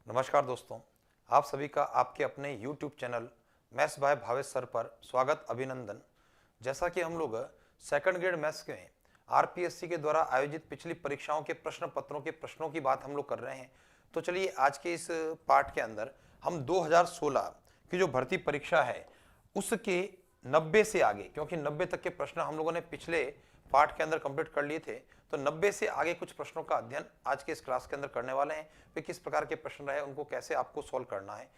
नमस्कार दोस्तों, आप सभी का आपके अपने YouTube channel maths by Bhavesh sir पर स्वागत अभिनंदन। जैसा कि हम लोग सेकंड ग्रेड मैथ्स में आरपीएससी के द्वारा आयोजित पिछली परीक्षाओं के प्रश्न पत्रों के प्रश्नों की बात हम लोग कर रहे हैं, तो चलिए आज के इस पार्ट के अंदर हम 2016 की जो भर्ती परीक्षा है उसके 90 से आगे, क्योंकि 90 तक के प्रश्न हम लोगों ने पिछले पार्ट के अंदर कंप्लीट कर लिए थे, तो 90 से आगे कुछ प्रश्नों का अध्ययन आज के इस क्लास के अंदर करने वाले हैं। वे किस प्रकार के प्रश्न रहे, उनको कैसे आपको सॉल्व करना है।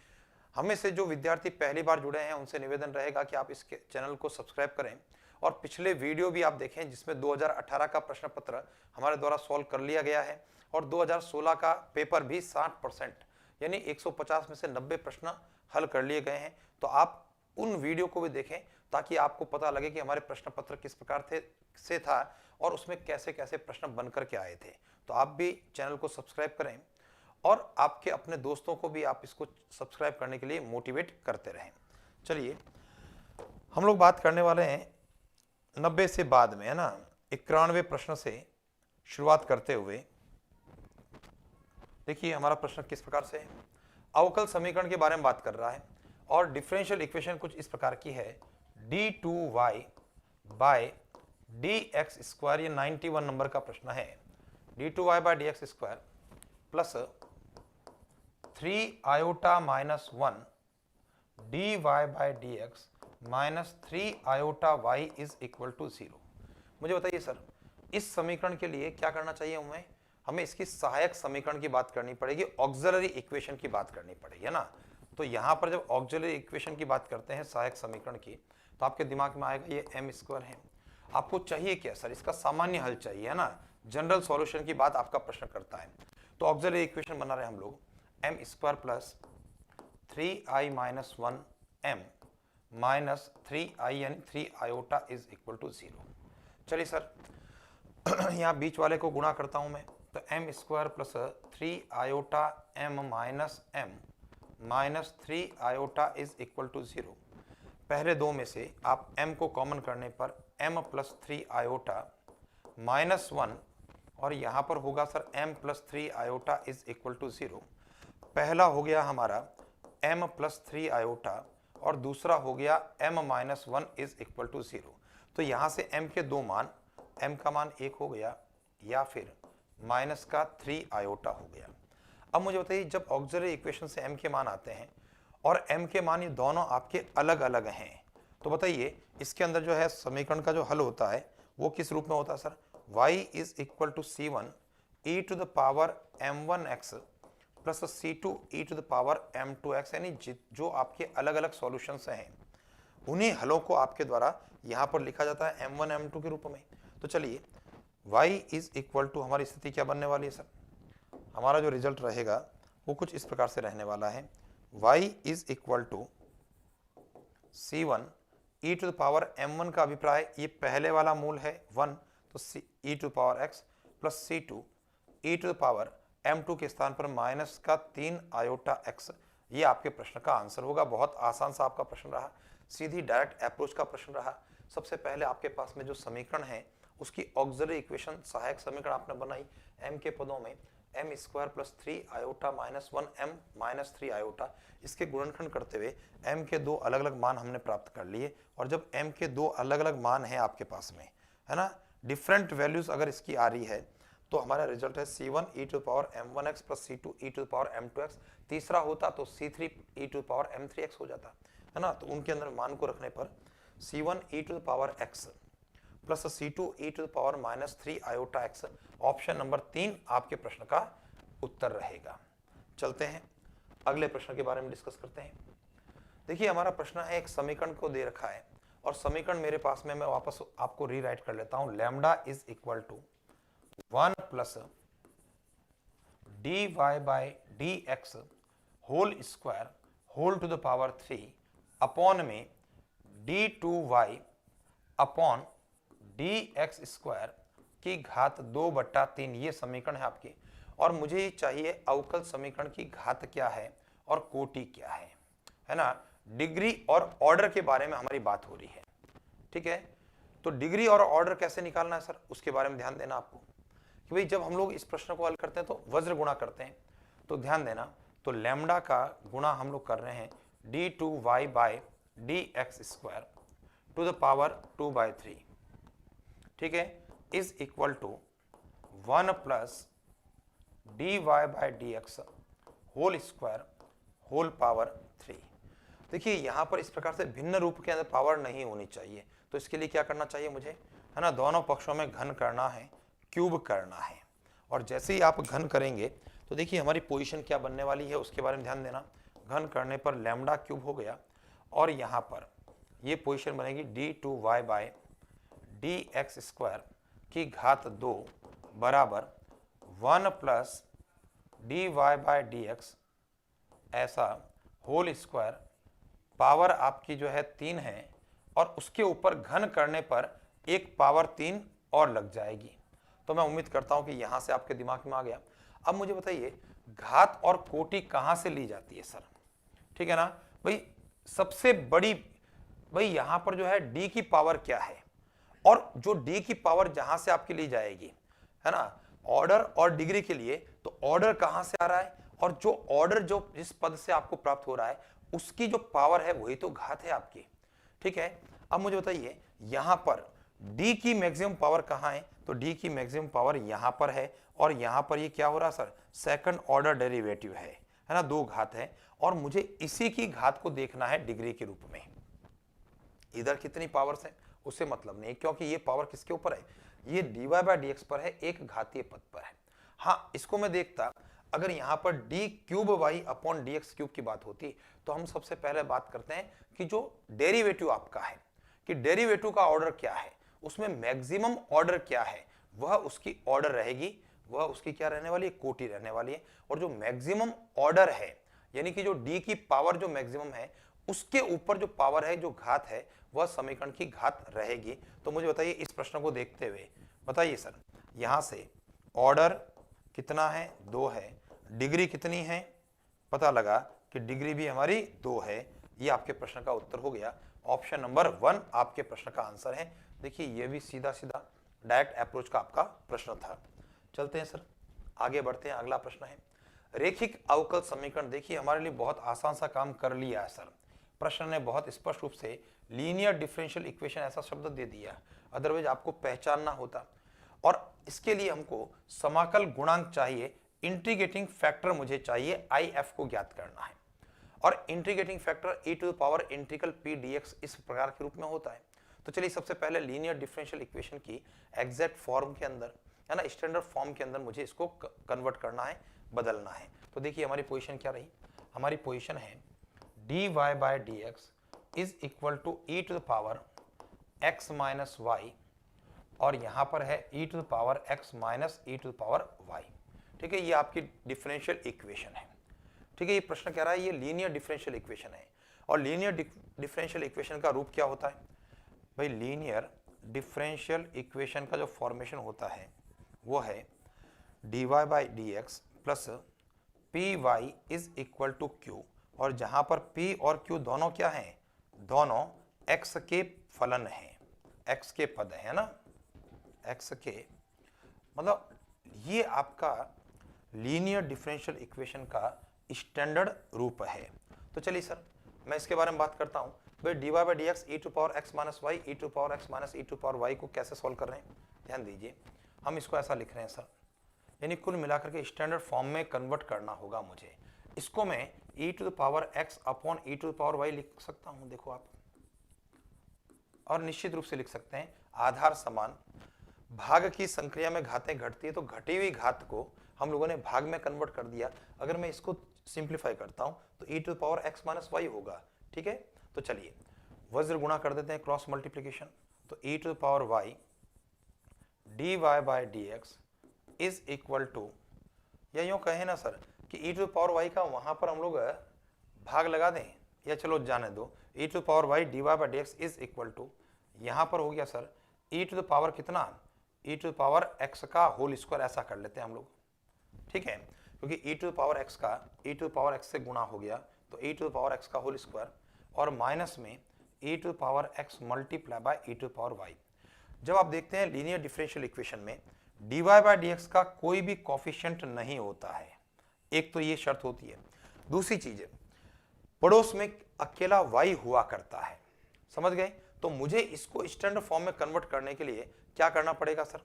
हमें से जो विद्यार्थी पहली बार जुड़े हैं उनसे निवेदन रहेगा कि आप इस चैनल को सब्सक्राइब करें और पिछले वीडियो भी आप देखें जिसमें 2018 का प्रश्न पत्र हमारे द्वारा सॉल्व कर लिया गया है और 2016 का पेपर भी 60% यानी 150 में से 90 प्रश्न हल कर लिए गए हैं। तो आप उन वीडियो को भी देखें ताकि आपको पता लगे कि हमारे प्रश्न पत्र किस प्रकार से था और उसमें कैसे कैसे प्रश्न बनकर के आए थे। तो आप भी चैनल को सब्सक्राइब करें और आपके अपने दोस्तों को भी आप इसको सब्सक्राइब करने के लिए मोटिवेट करते रहें। चलिए हम लोग बात करने वाले हैं 90 से बाद में, है ना, 91वें प्रश्न से शुरुआत करते हुए। देखिए हमारा प्रश्न किस प्रकार से है। अवकल समीकरण के बारे में बात कर रहा है और डिफरेंशियल इक्वेशन कुछ इस प्रकार की है, d2y बाय dx स्क्वायर, ये 91 नंबर का प्रश्न है। d2y by dx square plus 3 iota minus 1 dy by dx minus 3 iota y is equal to 0। मुझे बताइए सर, इस समीकरण के लिए क्या करना चाहिए हमें इसकी सहायक समीकरण की बात करनी पड़ेगी, ऑक्सिलरी इक्वेशन की बात करनी पड़ेगी, है ना। तो यहाँ पर जब ऑक्सिलरी इक्वेशन की बात करते हैं सहायक समीकरण की, तो आपके दिमाग में आएगा ये m स्क्वायर है। आपको चाहिए क्या सर, इसका सामान्य हल चाहिए, है ना, जनरल सॉल्यूशन की बात आपका प्रश्न करता है। तो ऑक्सिलरी इक्वेशन बना रहे हम लोग m square plus 3i minus 1m minus 3i यानी 3 आयोटा इज इक्वल टू 0। चलिए सर यहाँ बीच वाले को गुणा करता हूं मैं, तो m square plus 3 iota m minus m minus 3 iota is equal to 0। पहले दो में से आप m को कॉमन करने पर m प्लस 3 आयोटा माइनस 1 और यहाँ पर होगा sir m plus 3 iota is equal to 0। पहला हो गया हमारा m प्लस 3 आयोटा और दूसरा हो गया m minus 1 is equal to 0। तो यहाँ से m के दो मान, m का मान 1 हो गया या फिर माइनस का 3 आयोटा हो गया। अब मुझे बताइए जब ऑक्सिलरी इक्वेशन से m के मान आते हैं और m के मान ये दोनों आपके अलग अलग हैं, तो बताइए इसके अंदर जो है समीकरण का जो हल होता है वो किस रूप में होता है sir, y is equal to c1 e to the power m1x plus c2 e to the power m2x, यानी जो आपके अलग अलग सॉल्यूशंस हैं उन्हीं हलों को आपके द्वारा यहाँ पर लिखा जाता है m1 m2 के रूप में। तो चलिए y इज इक्वल टू, हमारी स्थिति क्या बनने वाली है सर, हमारा जो रिजल्ट रहेगा वो कुछ इस प्रकार से रहने वाला है, y is equal to c1 e to the power m1 का अभिप्राय ये पहले वाला मूल है 1, तो e to power x plus c2 e to the power m2 के स्थान पर माइनस का 3 आयोटा x। ये आपके प्रश्न का आंसर होगा। बहुत आसान सा आपका प्रश्न रहा, सीधी डायरेक्ट अप्रोच का प्रश्न रहा। सबसे पहले आपके पास में जो समीकरण है उसकी ऑक्सिलरी इक्वेशन सहायक समीकरण आपने बनाई m के पदों में m square plus 3 iota minus 1m minus 3 iota, इसके गुणनखंड करते हुए m के दो अलग अलग मान हमने प्राप्त कर लिए। और जब m के दो अलग अलग मान हैं आपके पास में, है ना, डिफरेंट वैल्यूज अगर इसकी आ रही है तो हमारा रिजल्ट है c1 e to power m1x plus c2 e to power m2x। तीसरा होता तो c3 e to power m3x हो जाता, है ना। तो उनके अंदर मान को रखने पर c1 e to power x plus c2 e to power minus 3 iota x, option number 3 आपके प्रश्न का उत्तर रहेगा। चलते हैं अगले प्रश्न के बारे में डिस्कस करते हैं। देखिए हमारा प्रश्न है, एक समीकरण को दे रखा है और समीकरण मेरे पास में, मैं वापस आपको रीराइट कर लेता हूं, lambda is equal to 1 plus dy by dx whole square whole to the power 3 upon में d2y अपॉन dx स्क्वायर की घात 2/3, ये समीकरण है आपकी। और मुझे ये चाहिए अवकल समीकरण की घात क्या है और कोटि क्या है ना। डिग्री और ऑर्डर के बारे में हमारी बात हो रही है, ठीक है। तो डिग्री और ऑर्डर कैसे निकालना है सर, उसके बारे में ध्यान देना आपको कि भाई जब हम लोग इस प्रश्न को हल करते हैं तो वज्र गुणा करते हैं, तो ध्यान देना तो लैम्डा का गुणा हम लोग कर रहे हैं d2y by dx square to the power 2/3, ठीक है, is equal to 1 plus dy by dx whole square whole power 3। देखिए यहाँ पर इस प्रकार से भिन्न रूप के अंदर पावर नहीं होनी चाहिए, तो इसके लिए क्या करना चाहिए मुझे, है ना, दोनों पक्षों में घन करना है, क्यूब करना है। और जैसे ही आप घन करेंगे तो देखिए हमारी पोजीशन क्या बनने वाली है उसके बारे में ध्यान देना। घन करने पर लैम्डा क्यूब हो गया और यहाँ पर ये पोजीशन बनेगी d2y बाय dx स्क्वायर की घात 2 बराबर 1 प्लस dy बाय dx ऐसा होल स्क्वायर, पावर आपकी जो है 3 है और उसके ऊपर घन करने पर एक पावर 3 और लग जाएगी। तो मैं उम्मीद करता हूं कि यहां से आपके दिमाग में आ गया। अब मुझे बताइए घात और कोटि कहां से ली जाती है सर, ठीक है ना भाई, सबसे बड़ी भाई यहां पर जो है d की पावर क्या है, और जो d की पावर जहां से आपकी ली जाएगी, है ना, ऑर्डर और डिग्री के लिए, तो ऑर्डर कहां से आ रहा है, और जो ऑर्डर जो जिस पद से आपको प्राप्त हो रहा है उसकी जो पावर है वही तो घात है आपकी, ठीक है। अब मुझे बताइए यहां पर d की मैक्सिमम पावर कहां है, तो d की मैक्सिमम पावर यहां पर है, और यहां पर ये क्या हो रहा है सर, सेकंड ऑर्डर डेरिवेटिव है ना, 2 घात है, और मुझे इसी की घात को देखना है डिग्री के रूप में। इधर कितनी पावर्स है उससे मतलब नहीं, क्योंकि ये पावर किसके ऊपर है, ये dy बाय dx पर है, एक घातीय पद पर है। हाँ, इसको मैं देखता अगर यहाँ पर d cube y upon dx cube की बात होती तो हम सबसे पहले बात करते हैं कि जो डेरिवेटिव आपका है, कि डेरिवेटिव का ऑर्डर क्या है, उसमें मैक्सिमम ऑर्डर क्या है, वह उसकी ऑर्डर रहेगी, वह उसकी क्या रहने वाली है, कोटि रहने वाली है। और जो मैक्सिमम ऑर्डर है यानी कि जो d की पावर जो मैक्सिमम है उसके ऊपर जो पावर है, जो घात है, वह समीकरण की घात रहेगी। तो मुझे बताइए इस प्रश्न को देखते हुए बताइए सर, यहां से ऑर्डर कितना है, 2 है, डिग्री कितनी है, पता लगा कि डिग्री भी हमारी 2 है। ये आपके प्रश्न का उत्तर हो गया। ऑप्शन नंबर 1 आपके प्रश्न का आंसर है। देखिए ये भी सीधा सीधा डायरेक्ट अप्रोच का आपका प्रश्न था। चलते हैं सर, आगे बढ़ते हैं। अगला प्रश्न है रेखिक अवकल समीकरण। देखिए हमारे लिए बहुत आसान सा काम कर लिया है सर, प्रश्न ने बहुत स्पष्ट रूप से लीनियर डिफरेंशियल इक्वेशन ऐसा शब्द दे दिया, अदरवाइज आपको पहचानना होता। और इसके लिए हमको समाकल गुणांक चाहिए, इंटीग्रेटिंग फैक्टर मुझे चाहिए, IF को ज्ञात करना है। और integrating factor e to the power integral p dx इस प्रकार के रूप में होता है। तो चलिए सबसे पहले लीनियर डिफरेंशियल इक्वेशन की एग्जैक्ट फॉर्म के अंदर, है ना, स्टैंडर्ड फॉर्म के अंदर मुझे इसको कन्वर्ट करना है, बदलना है। तो देखिए हमारी पोजीशन क्या रही, हमारी पोजीशन है dy by dx is equal to e to the power x minus y, और यहां पर है e to the power x minus e to the power y, ठीक है। ये आपकी डिफरेंशियल इक्वेशन है, ठीक है। ये प्रश्न कह रहा है ये लीनियर डिफरेंशियल इक्वेशन है, और लीनियर डिफरेंशियल इक्वेशन का रूप क्या होता है भाई, लीनियर डिफरेंशियल इक्वेशन का जो फॉर्मेशन होता है वो है dy by dx plus py is equal to q, और जहां पर p और q दोनों क्या हैं, दोनों x के फलन हैं, x के पद है ना, x के, मतलब ये आपका लीनियर डिफरेंशियल इक्वेशन का स्टैंडर्ड रूप है। तो चलिए सर मैं इसके बारे में बात करता हूं भाई, dy by dx e to power x minus y e to power x minus e to power y को कैसे सॉल्व कर रहे हैं, ध्यान दीजिए। हम इसको ऐसा लिख रहे हैं सर, यानी कुल मिलाकर के स्टैंडर्ड फॉर्म में कन्वर्ट करना होगा मुझे। इसको मैं e to the power x upon e to the power y लिख सकता हूं, देखो आप, और निश्चित रूप से लिख सकते हैं आधार समान भाग की संक्रिया में घातें घटती है, तो घटी हुई घात को हम लोगों ने भाग में कन्वर्ट कर दिया। अगर मैं इसको सिंप्लीफाई करता हूं तो e to the power x minus y होगा, ठीक है। तो चलिए वज्र गुणा कर देते हैं, क्रॉस मल्टीप्लीकेशन, तो e to the power y dy by dx is equal to, या यूं कहें ना सर कि e to the power y का वहां पर हम लोग भाग लगा दें, या चलो जाने दो, e to the power y dy by dx is equal to, यहां पर हो गया sir e to the power कितना, e to the power x का होल स्क्वायर, ऐसा कर लेते हैं हम लोग, ठीक है, क्योंकि e to the power x का e to the power x से गुणा हो गया, तो e to the power x का होल स्क्वायर, और माइनस में e to the power x multiply by e to the power y। जब आप देखते हैं लीनियर डिफरेंशियल इक्वेशन में dy बाय dx का कोई भी कोफिशिएंट नहीं होता है, एक तो ये शर्त होती है। दूसरी चीज है, पड़ोस में अकेला y हुआ करता है, समझ गए? तो मुझे इसको स्टैंडर्ड फॉर्म में कन्वर्ट करने के लिए क्या करना पड़ेगा सर?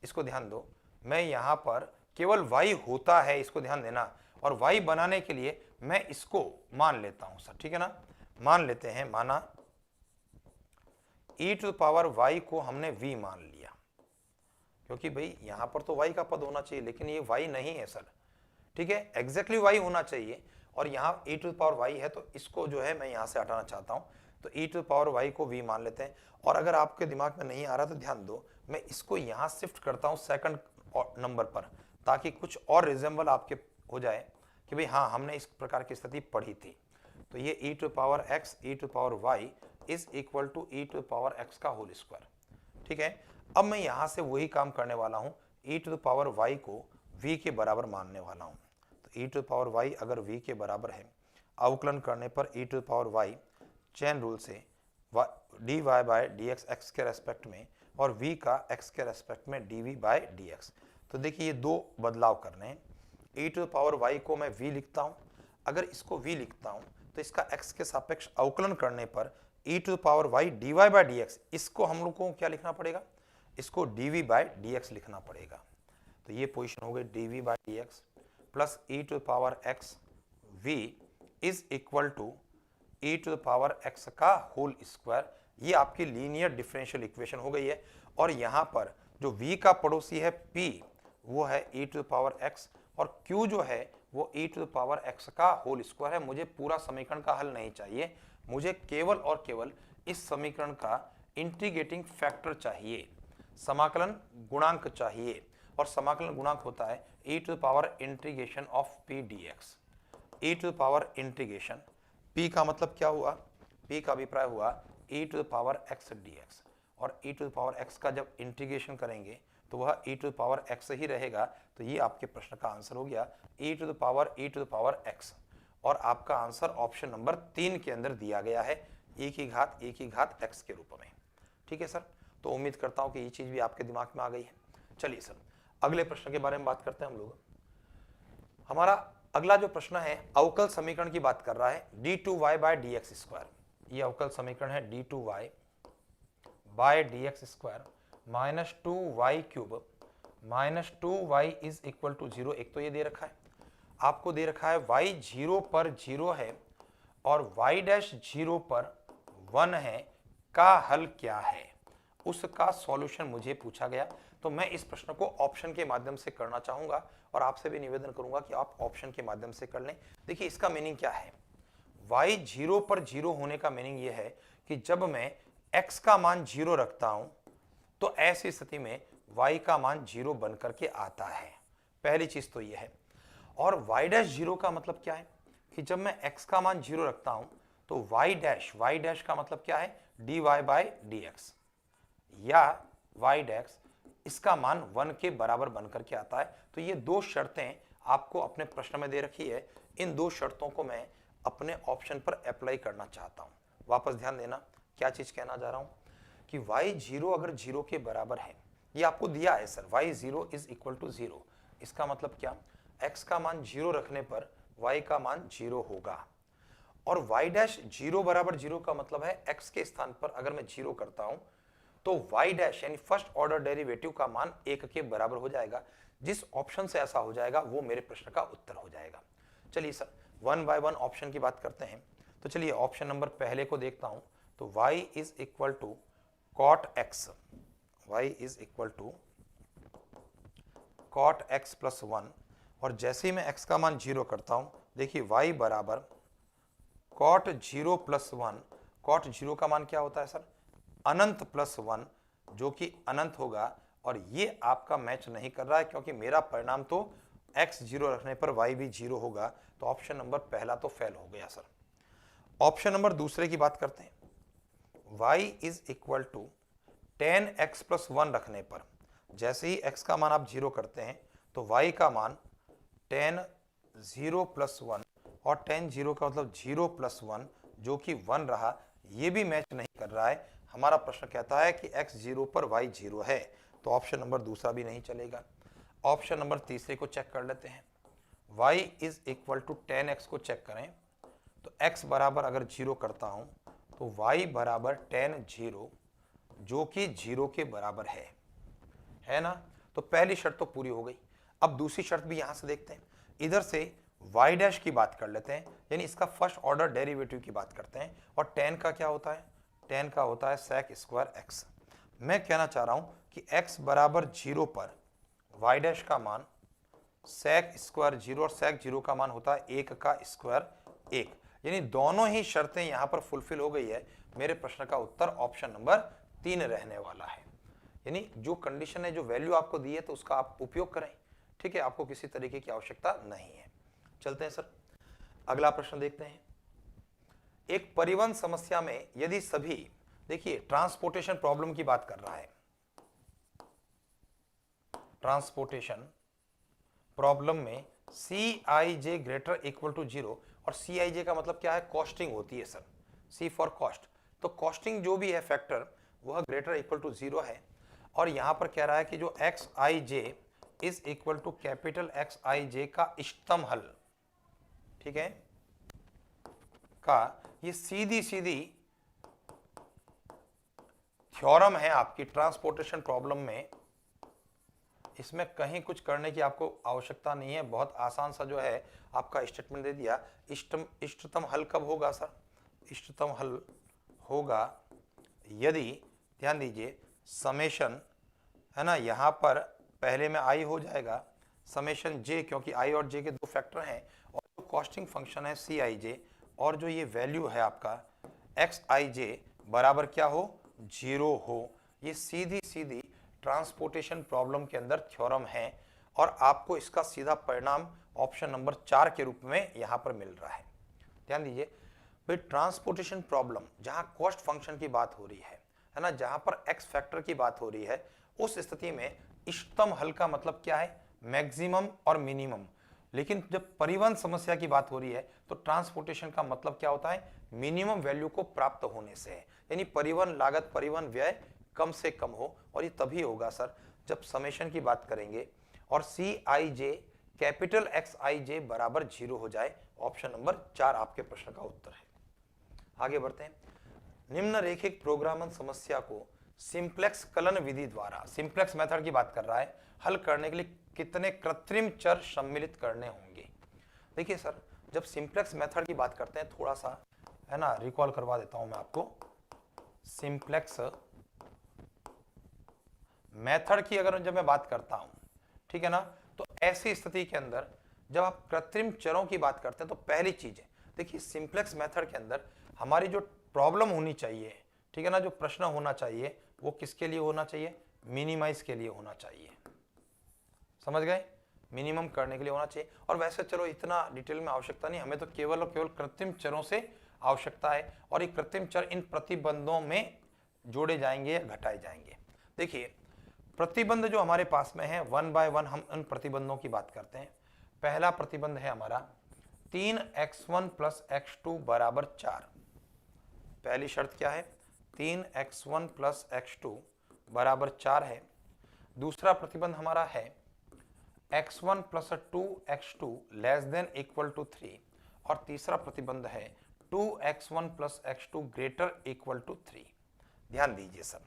इसको ध्यान दो, मैं यहां पर केवल y होता है, इसको ध्यान देना, और y बनाने के लिए मैं इसको मान लेता हूं सर, ठीक है ना? मान लेते हैं, माना e टू पावर y को हमने v मान लिया, क्योंकि भाई यहां पर तो y का पद होना चाहिए, लेकिन ये y नहीं है सर, ठीक है? एग्जैक्टली y होना चाहिए, और यहाँ e टू पावर y है, तो इसको जो है मैं यहाँ से हटाना चाहता हूँ, तो e टू पावर y को v मान लेते हैं। और अगर आपके दिमाग में नहीं आ रहा तो ध्यान दो, मैं इसको यहाँ शिफ्ट करता हूँ सेकंड नंबर पर, ताकि कुछ और रिजेंबल आपके हो जाए कि भाई हाँ हमने इस प्रकार की स्थिति पढ़ी थी। तो ये e to power x e to power y is equal to e to power x का होल स्क्वायर, ठीक है? अब मैं यहाँ से वही काम करने वाला हूँ, e टू पावर y को v के बराबर मानने वाला हूँ। तो e टू पावर y अगर v के बराबर है, अवकलन करने पर e to power y chain rule से dy बाय dx x के रेस्पेक्ट में, और v का x के रेस्पेक्ट में dv बाय dx। तो देखिए ये दो बदलाव करने हैं। e टू पावर y को मैं v लिखता हूँ, अगर इसको v लिखता हूँ तो इसका x के सापेक्ष अवकलन करने पर e to power y dy by dx, इसको हम लोग को क्या लिखना पड़ेगा? इसको dv बाय dx लिखना पड़ेगा। तो ये पोजीशन हो गई dv by dx plus e to power x v is equal to e to power x का होल स्क्वायर। ये आपकी लीनियर डिफरेंशियल इक्वेशन हो गई है, और यहाँ पर जो v का पड़ोसी है p वो है e टू पावर x, और q जो है वो e टू पावर x का होल स्क्वायर है। मुझे पूरा समीकरण का हल नहीं चाहिए, मुझे केवल और केवल इस समीकरण का इंटीग्रेटिंग फैक्टर चाहिए, समाकलन गुणांक चाहिए, और समाकलन गुणांक होता है e to power integration of p dx। e to power integration p का मतलब क्या हुआ? p का अभिप्राय हुआ e to power x dx, और e टू पावर x का जब इंटीग्रेशन करेंगे तो वह e टू पावर x ही रहेगा। तो ये आपके प्रश्न का आंसर हो गया e टू पावर x, और आपका आंसर ऑप्शन नंबर 3 के अंदर दिया गया है, e की घात x के रूप में, ठीक है सर? तो उम्मीद करता हूं कि ये चीज भी आपके दिमाग में आ गई है। चलिए सर अगले प्रश्न के बारे में बात करते हैं हम लोग। हमारा अगला जो प्रश्न है अवकल समीकरण की बात कर रहा है, d2y बाय dx स्क्वायर। ये अवकल समीकरण है d2y by dx square minus 2y cube minus 2y is equal to 0। एक तो ये दे रखा है, आपको दे रखा है y 0 पर 0 है और y डैश 0 पर 1 है, का हल क्या है? उसका सॉल्यूशन मुझे पूछा गया। तो मैं इस प्रश्न को ऑप्शन के माध्यम से करना चाहूंगा, और आपसे भी निवेदन करूंगा कि आप ऑप्शन के माध्यम से कर लें। देखिए इसका मीनिंग क्या है, y 0 पर 0 होने का मीनिंग यह है कि जब मैं x का मान 0 रखता हूं तो ऐसी स्थिति में y का मान 0 बनकर के आता है। पहली चीज तो यह है। और y डैश 0 का मतलब क्या है कि जब मैं x का मान 0 रखता हूं तो y डैश का मतलब क्या है? dy बाय dx, या y डैश इसका मान 1 के बराबर बनकर के आता है। तो ये दो शर्तें आपको अपने प्रश्न में दे रखी है, इन दो शर्तों को मैं अपने ऑप्शन पर अप्लाई करना चाहता हूं। वापस ध्यान देना क्या चीज कहना जा रहा हूं कि y0 अगर 0 के बराबर है, ये आपको दिया है sir, y0 is equal to 0। इसका मतलब क्या? x का मान 0 रखने पर y का मान 0 होगा, और y डैश 0 बराबर 0 का मतलब है x के स्थान पर अगर मैं 0 करता हूं तो y डैश यानी फर्स्ट ऑर्डर डेरिवेटिव का मान 1 के बराबर हो जाएगा। जिस ऑप्शन से ऐसा हो जाएगा वो मेरे प्रश्न का उत्तर हो जाएगा। चलिए सर 1 बाय 1 ऑप्शन की बात करते हैं। तो चलिए ऑप्शन नंबर पहले को देखता हूं। तो y is equal to cot x, y is equal to cot x plus 1, और जैसे ही मैं x का मान 0 करता हूं, देखिए y बराबर कॉट 0 प्लस 1। कॉट 0 का मान क्या होता है सर? अनंत प्लस 1, जो कि अनंत होगा, और ये आपका मैच नहीं कर रहा है क्योंकि मेरा परिणाम तो x 0 रखने पर y भी 0 होगा। तो ऑप्शन नंबर पहला तो फेल हो गया सर। ऑप्शन नंबर दूसरे की बात करते हैं। y is equal to 10x plus 1 रखने पर, जैसे ही x का मान आप 0 करते हैं तो y का मान 10 0 प्लस 1, और 10 0 का मतलब 0 प्लस 1 जो कि 1 रहा, ये भी मैच नहीं कर रहा है। हमारा प्रश्न कहता है कि x 0 पर y 0 है, तो ऑप्शन नंबर दूसरा भी नहीं चलेगा। ऑप्शन नंबर तीसरे को चेक कर लेते हैं। y is equal to 10x को चेक करें तो x बराबर अगर 0 करता हूं तो y बराबर 10 0 जो कि 0 के बराबर है ना। तो पहली शर्त तो पूरी हो गई। अब दूसरी शर्त भी यहां से देखते हैं, इधर से y डैश की बात कर लेते हैं, यानी इसका फर्स्ट ऑर्डर डेरिवेटिव की बात करते हैं। और 10 का क्या होता है, 10 का होता है sec स्क्वायर x। मैं कहना चाह रहा हूं कि x बराबर 0 पर y डैश का मान sec स्क्वायर 0 और sec 0 का मान होता है 1 का स्क्वायर 1, यानी दोनों ही शर्तें यहां पर फुलफिल हो गई है। मेरे प्रश्न का उत्तर ऑप्शन नंबर 3 रहने वाला है। यानी जो कंडीशन है, जो वैल्यू आपको दी है, तो उसका आप उपयोग करें। ठीक है, आपको किसी तरीके की आवश्यकता नहीं है। चलते हैं सर, अगला प्रश्न देखते हैं। एक परिवहन समस्या में यदि सभी, देखिए ट्रांसपोर्टेशन प्रॉब्लम की बात कर रहा है, ट्रांसपोर्टेशन प्रॉब्लम में Cij ग्रेटर इक्वल टू 0, और Cij का मतलब क्या है, कॉस्टिंग होती है सर, C फॉर कॉस्ट। तो कॉस्टिंग जो भी है फैक्टर वह ग्रेटर इक्वल टू 0 है। और यहां पर कह रहा है कि जो Xij is equal to capital Xij का इष्टतम हल, ठीक है, का ये सीधी सीधी थ्योरम है आपकी ट्रांसपोर्टेशन प्रॉब्लम में। इसमें कहीं कुछ करने की आपको आवश्यकता नहीं है, बहुत आसान सा जो है आपका स्टेटमेंट दे दिया। इष्टतम हल कब होगा सर, इष्टतम हल होगा यदि, ध्यान दीजिए, समेशन है ना, यहां पर पहले में आई हो जाएगा समेशन j, क्योंकि i और j के दो फैक्टर हैं, और जो कॉस्टिंग फंक्शन है Cij, और जो ये वैल्यू है आपका Xij बराबर क्या हो, 0 हो। ये सीधी सीधी ट्रांसपोर्टेशन प्रॉब्लम के अंदर थ्योरम है, और आपको इसका सीधा परिणाम ऑप्शन नंबर 4 के रूप में यहां पर मिल रहा है। ध्यान दीजिए भाई, ट्रांसपोर्टेशन प्रॉब्लम जहां कॉस्ट फंक्शन की बात हो रही है ना, जहां पर एक्स फैक्टर की बात हो रही है, उस स्थिति में इष्टतम हल का मतलब क्या है, मैक्सिमम और मिनिमम। लेकिन जब परिवहन समस्या की बात हो रही है तो ट्रांसपोर्टेशन का मतलब क्या होता है, मिनिमम वैल्यू को प्राप्त होने से है, यानी परिवहन लागत, परिवहन व्यय कम से कम हो। और ये तभी होगा सर जब समेशन की बात करेंगे और Cij कैपिटल Xij बराबर 0 हो जाए। ऑप्शन नंबर 4 आपके प्रश्न का उत्तर है। आगे बढ़ते हैं। निम्नरेखिक प्रोग्रामन समस्या को सिंप्लेक्स कलन विधि द्वारा, सिंप्लेक्स मेथड की बात कर रहा है, हल करने के लिए कितने कृत्रिम चर सम्मिलित करने होंगे। देखिए सर, जब सिंप्लेक्स मेथड की बात करते हैं, थोड़ा सा है ना रिकॉल करवा देता हूं मैं आपको। सिंप्लेक्स मेथड की अगर जब मैं बात करता हूं, ठीक है ना, तो ऐसी स्थिति के अंदर जब आप कृत्रिम चरों की बात करते हैं तो पहली चीज है, देखिए सिंप्लेक्स मेथड के अंदर हमारी जो प्रॉब्लम होनी चाहिए, ठीक है ना, जो प्रश्न होना चाहिए वो किसके लिए होना चाहिए, मिनिमाइज के लिए होना चाहिए। समझ गए, मिनिमम करने के लिए होना चाहिए। और वैसे चलो इतना डिटेल में आवश्यकता नहीं, हमें तो केवल और केवल कृत्रिम चरों से आवश्यकता है, और ये कृत्रिम चर इन प्रतिबंधों में जोड़े जाएंगे या घटाए जाएंगे। देखिए प्रतिबंध जो हमारे पास में है, 1 बाय 1 हम उन प्रतिबंधों की बात करते हैं। पहला प्रतिबंध है हमारा 3x1 प्लस x2 बराबर 4। पहली शर्त क्या है, 3x1 प्लस x2 बराबर 4 है। दूसरा प्रतिबंध हमारा है x1 plus 2x2 less than equal to 3, और तीसरा प्रतिबंध है 2x1 plus x2 greater equal to 3। ध्यान दीजिए सर,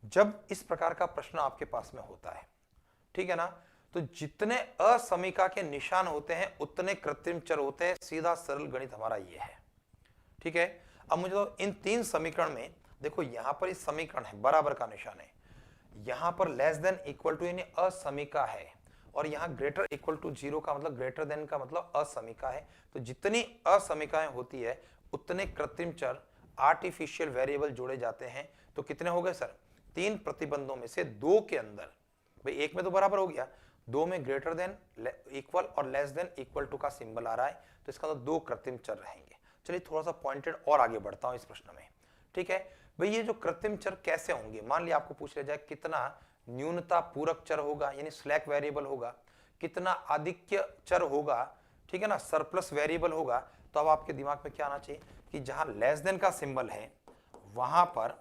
जब इस प्रकार का प्रश्न आपके पास में होता है, ठीक है ना, तो जितने असमीका के निशान होते हैं उतने कृत्रिम चर होते हैं। सीधा सरल गणित हमारा ये है, ठीक है। अब मुझे तो इन तीन समीकरण में देखो, यहां पर इस समीकरण है, बराबर का निशान है, यहां पर लेस देन इक्वल टू यानी असमीका है, और यहां ग्रेटर इक्वल टू 0 का मतलब ग्रेटर देन का मतलब असमीका है। तो जितनी असमीकाएं होती है उतने कृत्रिम चर, आर्टिफिशियल वेरिएबल जोड़े जाते हैं। तो कितने हो गए सर, 3 प्रतिबंधों में से 2 के अंदर, भाई एक में तो बराबर हो गया, 2 में ग्रेटर देन, इक्वल और लेस देन इक्वल टू का सिंबल आ रहा है, तो इसका तो 2 कृत्रिम चर रहेंगे। चलिए थोड़ा सा पॉइंटेड और आगे बढ़ता हूं इस प्रश्न में, ठीक है। भाई ये जो कृत्रिम चर कैसे होंगे, मान लिया आपको पूछ लिया जाए कितना न्यूनता पूरक चर होगा यानी स्लैक वेरिएबल होगा, कितना आधिक्य चर होगा, ठीक है ना, सरप्लस वेरिएबल होगा। तो अब आपके दिमाग में क्या आना चाहिए कि जहां लेस देन का सिंबल है वहां पर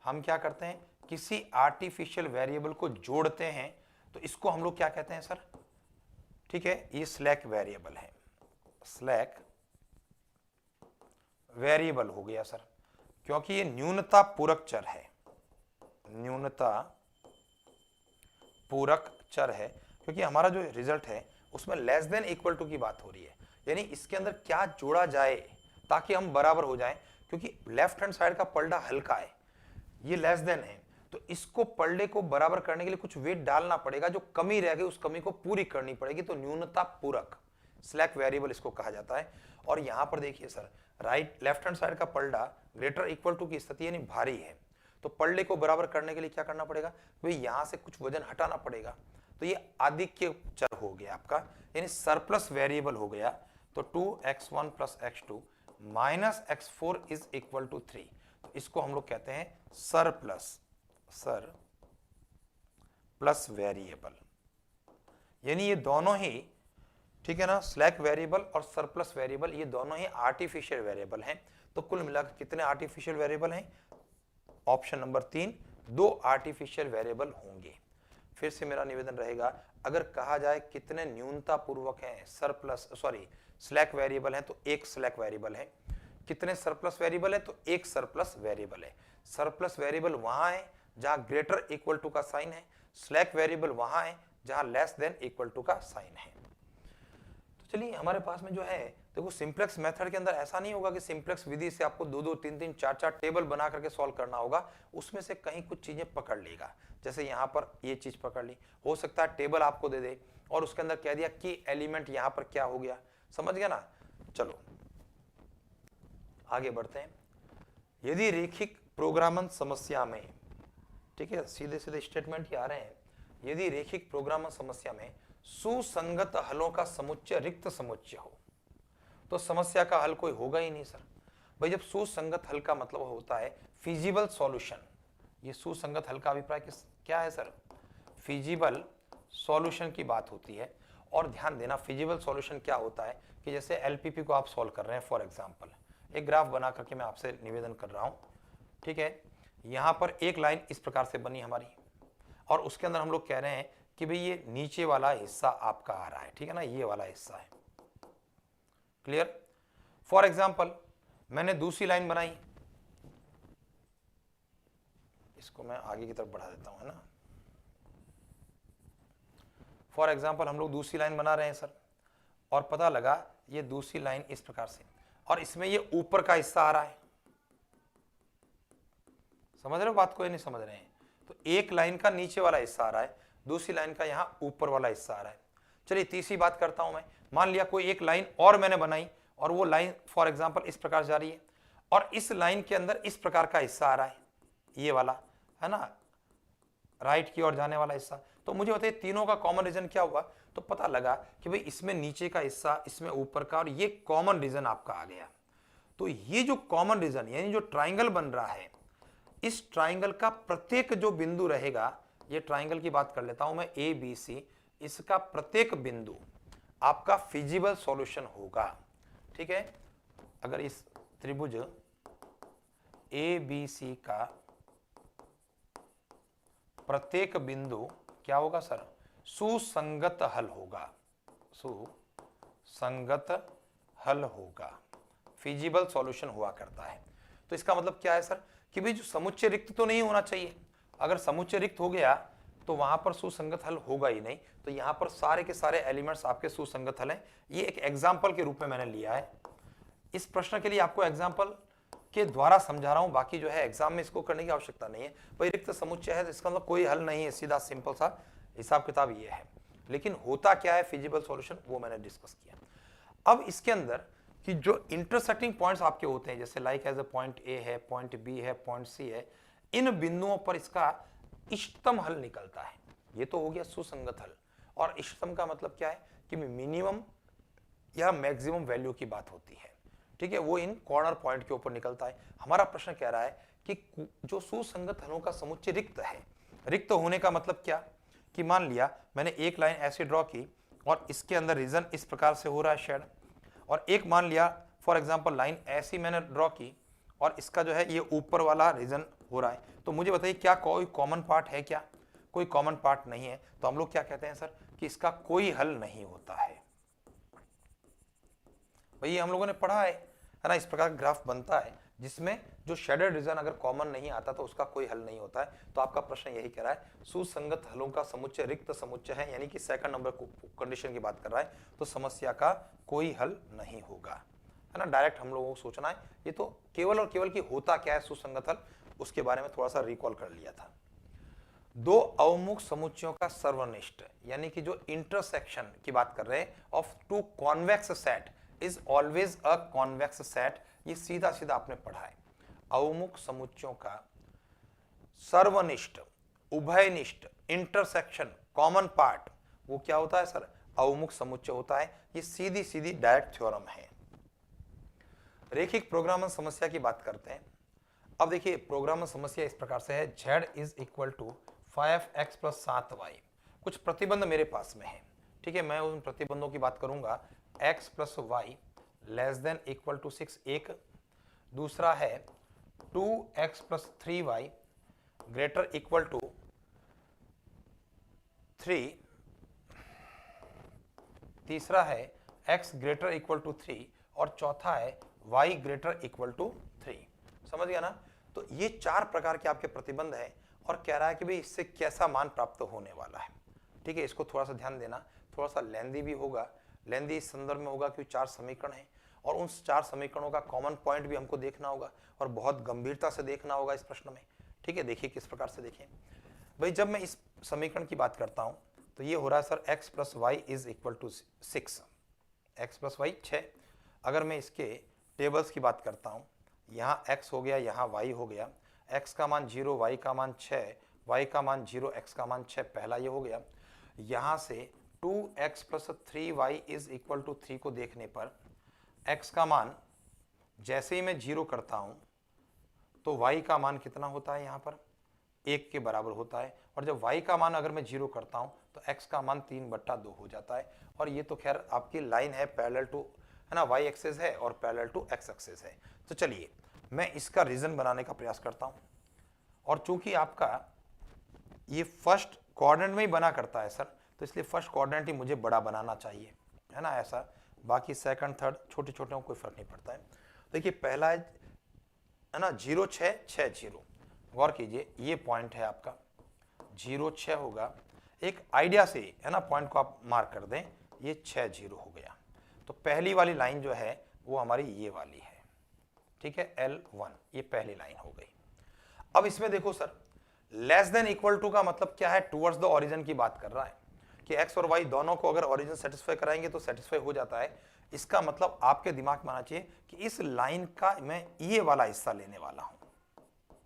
हम क्या करते हैं, किसी आर्टिफिशियल वेरिएबल को जोड़ते हैं। तो इसको हम लोग क्या कहते हैं सर, ठीक है, ये स्लैक वेरिएबल है, स्लैक वेरिएबल हो गया सर, क्योंकि ये न्यूनता पूरक चर है, न्यूनता पूरक चर है, क्योंकि हमारा जो रिजल्ट है उसमें लेस देन इक्वल टू की बात हो रही है, यानी इसके अंदर क्या जोड़ा जाए ताकि हम बराबर हो जाएं, क्योंकि लेफ्ट हैंड साइड का पलड़ा हल्का है, ये लेस देन है, तो इसको पलड़े को बराबर करने के लिए कुछ वेट डालना पड़ेगा, जो कमी रह गई उस कमी को पूरी करनी पड़ेगी, तो न्यूनता पूरक स्लैक वेरिएबल इसको कहा जाता है। और यहां पर देखिए सर, लेफ्ट हैंड साइड का पलड़ा ग्रेटर इक्वल टू की स्थिति यानी भारी है, तो पलड़े को बराबर करने के लिए क्या करना पड़ेगा भाई, यहां से कुछ वजन हटाना पड़ेगा, तो ये आधिक्य चर हो गया आपका, यानी सरप्लस वेरिएबल हो गया, तो 2x1 plus x2 minus x4 is equal to 3, तो इसको हम लोग कहते हैं सर प्लस वेरिएबल, यानी ये दोनों ही, ठीक है ना, स्लैक वेरिएबल और सरप्लस वेरिएबल ये दोनों ही आर्टिफिशियल वेरिएबल हैं। तो कुल मिलाकर कितने आर्टिफिशियल वेरिएबल हैं? ऑप्शन नंबर 3, 2 आर्टिफिशियल वेरिएबल होंगे। फिर से मेरा निवेदन रहेगा, अगर कहा जाए कितने न्यूनता पूर्वक हैं स्लैक वेरिएबल हैं, तो एक स्लैक वेरिएबल है। कितने सरप्लस वेरिएबल है? तो एक सरप्लस वेरिएबल है। सरप्लस वेरिएबल वहां है जहां ग्रेटर इक्वल टू का साइन है, स्लैक वेरिएबल वहां है जहां लेस देन इक्वल टू का साइन है। तो चलिए, हमारे पास में जो है, देखो सिंप्लेक्स मेथड के अंदर ऐसा नहीं होगा कि सिंप्लेक्स विधि से आपको 2-2, 3-3, 4-4 टेबल बना करके सॉल्व करना होगा, उसमें से कहीं कुछ चीजें पकड़ लेगा। जैसे यहाँ पर ये चीज पकड़ ली, हो सकता है टेबल आपको दे दे और उसके अंदर कह दिया कि एलिमेंट यहाँ पर क्या हो गया, समझ गया ना। चलो आगे बढ़ते हैं। यदि रेखिक प्रोग्रामन समस्या में, ठीक है, सीधे सीधे स्टेटमेंट ही आ रहे हैं, यदि रेखिक प्रोग्रामन समस्या में सुसंगत हलों का समुच्चय रिक्त समुच्चय हो, तो समस्या का हल कोई होगा ही नहीं सर। भाई जब सुसंगत हल का मतलब होता है फिजिबल सॉल्यूशन, ये सुसंगत हल का अभिप्राय क्या है सर? फिजिबल सॉल्यूशन की बात होती है। और ध्यान देना, फिजिबल सॉल्यूशन क्या होता है कि जैसे एलपीपी को आप सॉल्व कर रहे हैं, फॉर एग्जांपल एक ग्राफ बना करके मैं आपसे निवेदन कर रहा हूं, ठीक है, यहां पर एक लाइन इस प्रकार से बनी हमारी, और उसके अंदर हम लोग कह रहे हैं कि भाई ये नीचे वाला हिस्सा आपका आ रहा है, ठीक है ना, ये वाला हिस्सा है, क्लियर। फॉर एग्जांपल मैंने दूसरी लाइन बनाई, इसको मैं आगे की तरफ बढ़ा देता हूं, है ना। फॉर एग्जांपल हम लोग दूसरी लाइन बना रहे हैं सर, और पता लगा ये दूसरी लाइन इस प्रकार से, और इसमें ये ऊपर का हिस्सा आ रहा है, समझ रहे हो बात को या नहीं समझ रहे हैं? तो एक लाइन का नीचे वाला हिस्सा आ रहा है, दूसरी लाइन का यहां ऊपर वाला हिस्सा आ रहा है। चलिए तीसरी बात करता हूं मैं, मान लिया कोई एक लाइन और मैंने बनाई, और वो लाइन फॉर एग्जांपल इस प्रकार जा रही है, और इस लाइन के अंदर इस प्रकार का हिस्सा आ रहा है, ये वाला, है ना, राइट की ओर जाने वाला हिस्सा। तो मुझे बताइए तीनों का कॉमन रीजन क्या हुआ? तो पता लगा कि भाई इसमें नीचे का हिस्सा, इसमें ऊपर का, और ये कॉमन रीजन आपका आ गया। तो ये जो कॉमन रीजन यानी जो ट्राइंगल बन रहा है, इस ट्राइंगल का प्रत्येक जो बिंदु रहेगा, ये ट्राइंगल की बात कर लेता हूं मैं, ए बी सी, इसका प्रत्येक बिंदु आपका फिजिबल सॉल्यूशन होगा, ठीक है। अगर इस त्रिभुज ए बी सी का प्रत्येक बिंदु क्या होगा सर? सुसंगत हल होगा, सुसंगत हल होगा, फिजिबल सॉल्यूशन हुआ करता है। तो इसका मतलब क्या है सर कि भाई जो समुच्चय रिक्त तो नहीं होना चाहिए, अगर समुच्चय रिक्त हो गया तो वहां पर सुसंगत हल होगा ही नहीं। तो यहां पर सारे के सारे एलिमेंट्स आपके सुसंगत हल हैं। ये एक एग्जाम्पल के रूप में मैंने लिया है, इस प्रश्न के लिए आपको एग्जाम्पल के द्वारा समझा रहा हूं, बाकी जो है एग्जाम में इसको करने की आवश्यकता नहीं है। भाई रिक्त समुच्चय है तो इसका मतलब कोई हल नहीं है, सीधा सिंपल सा हिसाब किताब ये है। लेकिन होता क्या है फिजिबल सॉल्यूशन, वो मैंने डिस्कस किया। अब इसके अंदर कि जो इंटरसेक्टिंग पॉइंट्स आपके होते हैं, जैसे like as a point A है, पॉइंट बी है, पॉइंट सी है, इन बिंदुओं पर इसका इष्टतम हल निकलता है। ये तो हो गया सुसंगत हल। और इष्टतम का मतलब क्या है कि मिनिमम या मैक्सिमम वैल्यू की बात होती है, ठीक है, वो इन कॉर्नर पॉइंट के ऊपर निकलता है। हमारा प्रश्न कह रहा है कि जो सुसंगत हलों का समुच्चय रिक्त है, रिक्त होने का मतलब क्या कि मान लिया मैंने एक लाइन ऐसे ड्रॉ की और इसके अंदर रीजन इस प्रकार से हो रहा है शेड, और एक मान लिया फॉर एग्जांपल लाइन ऐसी मैंने ड्रॉ की और इसका जो है ये ऊपर वाला रीजन हो रहा है। तो मुझे बताइए क्या कोई कॉमन पार्ट है? क्या कोई कॉमन पार्ट नहीं है। तो हम लोग क्या कहते हैं सर कि इसका कोई हल नहीं होता है। भाई हम लोगों ने पढ़ा है ना, इस प्रकार ग्राफ बनता है जिसमें जो शेडेड रीजन अगर कॉमन नहीं आता तो उसका कोई हल नहीं होता है। तो आपका प्रश्न यही कह रहा है सुसंगत हलों का समुच्चय रिक्त समुच्चय है, यानी कि सेकंड नंबर कंडीशन की बात कर रहा है, तो समस्या का कोई हल नहीं होगा, है ना। डायरेक्ट हम लोगों को सोचना है, ये तो केवल और केवल कि होता क्या है सुसंगत हल, उसके बारे में थोड़ा सा रिकॉल कर लिया था। दो अवमुख समुच्चयों का सर्वनिष्ठ, यानी कि जो इंटरसेक्शन की बात कर रहे हैं of two convex set is always a convex set, ये सीधा सीधा आपने पढ़ा है। अवमुख समुच्चयों का सर्वनिष्ठ, उभयनिष्ठ, इंटरसेक्शन, कॉमन पार्ट, वो क्या होता है सर, अवमुख समुच्चय होता है। ये सीधी सीधी डायरेक्ट थ्योरम है। रेखिक प्रोग्रामन समस्या की बात करते हैं। अब देखिए प्रोग्रामन समस्या इस प्रकार से है, z is equal to 5x plus 7y। कुछ प्रतिबंध मेरे पास में है, ठीक है, मैं उन प्रतिबंधों की बात करूंगा। x plus y less than equal to 6 एक, दूसरा है 2x plus 3y greater equal to 3, तीसरा है x ग्रेटर इक्वल टू 3 और चौथा है y ग्रेटर इक्वल टू 3। समझ गया ना। तो ये चार प्रकार के आपके प्रतिबंध है और कह रहा है कि भाई इससे कैसा मान प्राप्त होने वाला है। ठीक है, इसको थोड़ा सा ध्यान देना, थोड़ा सा लेंदी भी होगा। लेंदी इस संदर्भ में होगा क्योंकि चार समीकरण हैं और उन चार समीकरणों का कॉमन पॉइंट भी हमको देखना होगा और बहुत गंभीरता से देखना होगा इस प्रश्न में। ठीक है, देखिए किस प्रकार से देखें भाई। जब मैं इस समीकरण की बात करता हूं तो ये हो रहा है sir x plus y is equal to 6, x plus y 6। अगर मैं इसके टेबल्स की बात करता हूं, यहाँ x हो गया, यहाँ y हो गया, x का मान 0, y का मान 6, y का मान 0, x का मान 6, पहला ये हो गया। यहाँ से 2x plus 3y is equal to 3 को देखने पर x का मान जैसे ही मैं 0 करता हूँ तो y का मान कितना होता है, यहाँ पर 1 के बराबर होता है। और जब y का मान अगर मैं 0 करता हूँ तो x का मान 3/2 हो जाता है। और ये तो खैर आपकी लाइन है पैरेलल टू, है ना, y एक्सिस है और पैरेलल टू x एक्सिस है। तो चलिए मैं इसका रीजन बनाने का प्रयास करता हूँ। और चूंकि आपका ये फर्स्ट कोऑर्डिनेट में ही बना करता है सर, तो इसलिए फर्स्ट कोऑर्डिनेट ही मुझे बड़ा बनाना चाहिए, है ना, ऐसा। बाकी सेकंड थर्ड छोटे छोटे में कोई फर्क नहीं पड़ता है। देखिए पहला है ना 0 6 6 0, गौर कीजिए ये पॉइंट है आपका 0 6 होगा। एक आइडिया से, है ना, पॉइंट को आप मार्क कर दें, ये 6 0 हो गया। तो पहली वाली लाइन जो है वो हमारी ये वाली है, ठीक है, L1, ये पहली लाइन हो गई। अब इसमें देखो sir, less than equal to का मतलब क्या है, टुवर्ड्स द ओरिजिन की बात कर रहा है कि x और y दोनों को अगर ओरिजिन सेटिस्फाई कराएंगे तो सेटिस्फाई हो जाता है। इसका मतलब आपके दिमाग में आना चाहिए कि इस लाइन का मैं ये वाला हिस्सा लेने वाला हूं,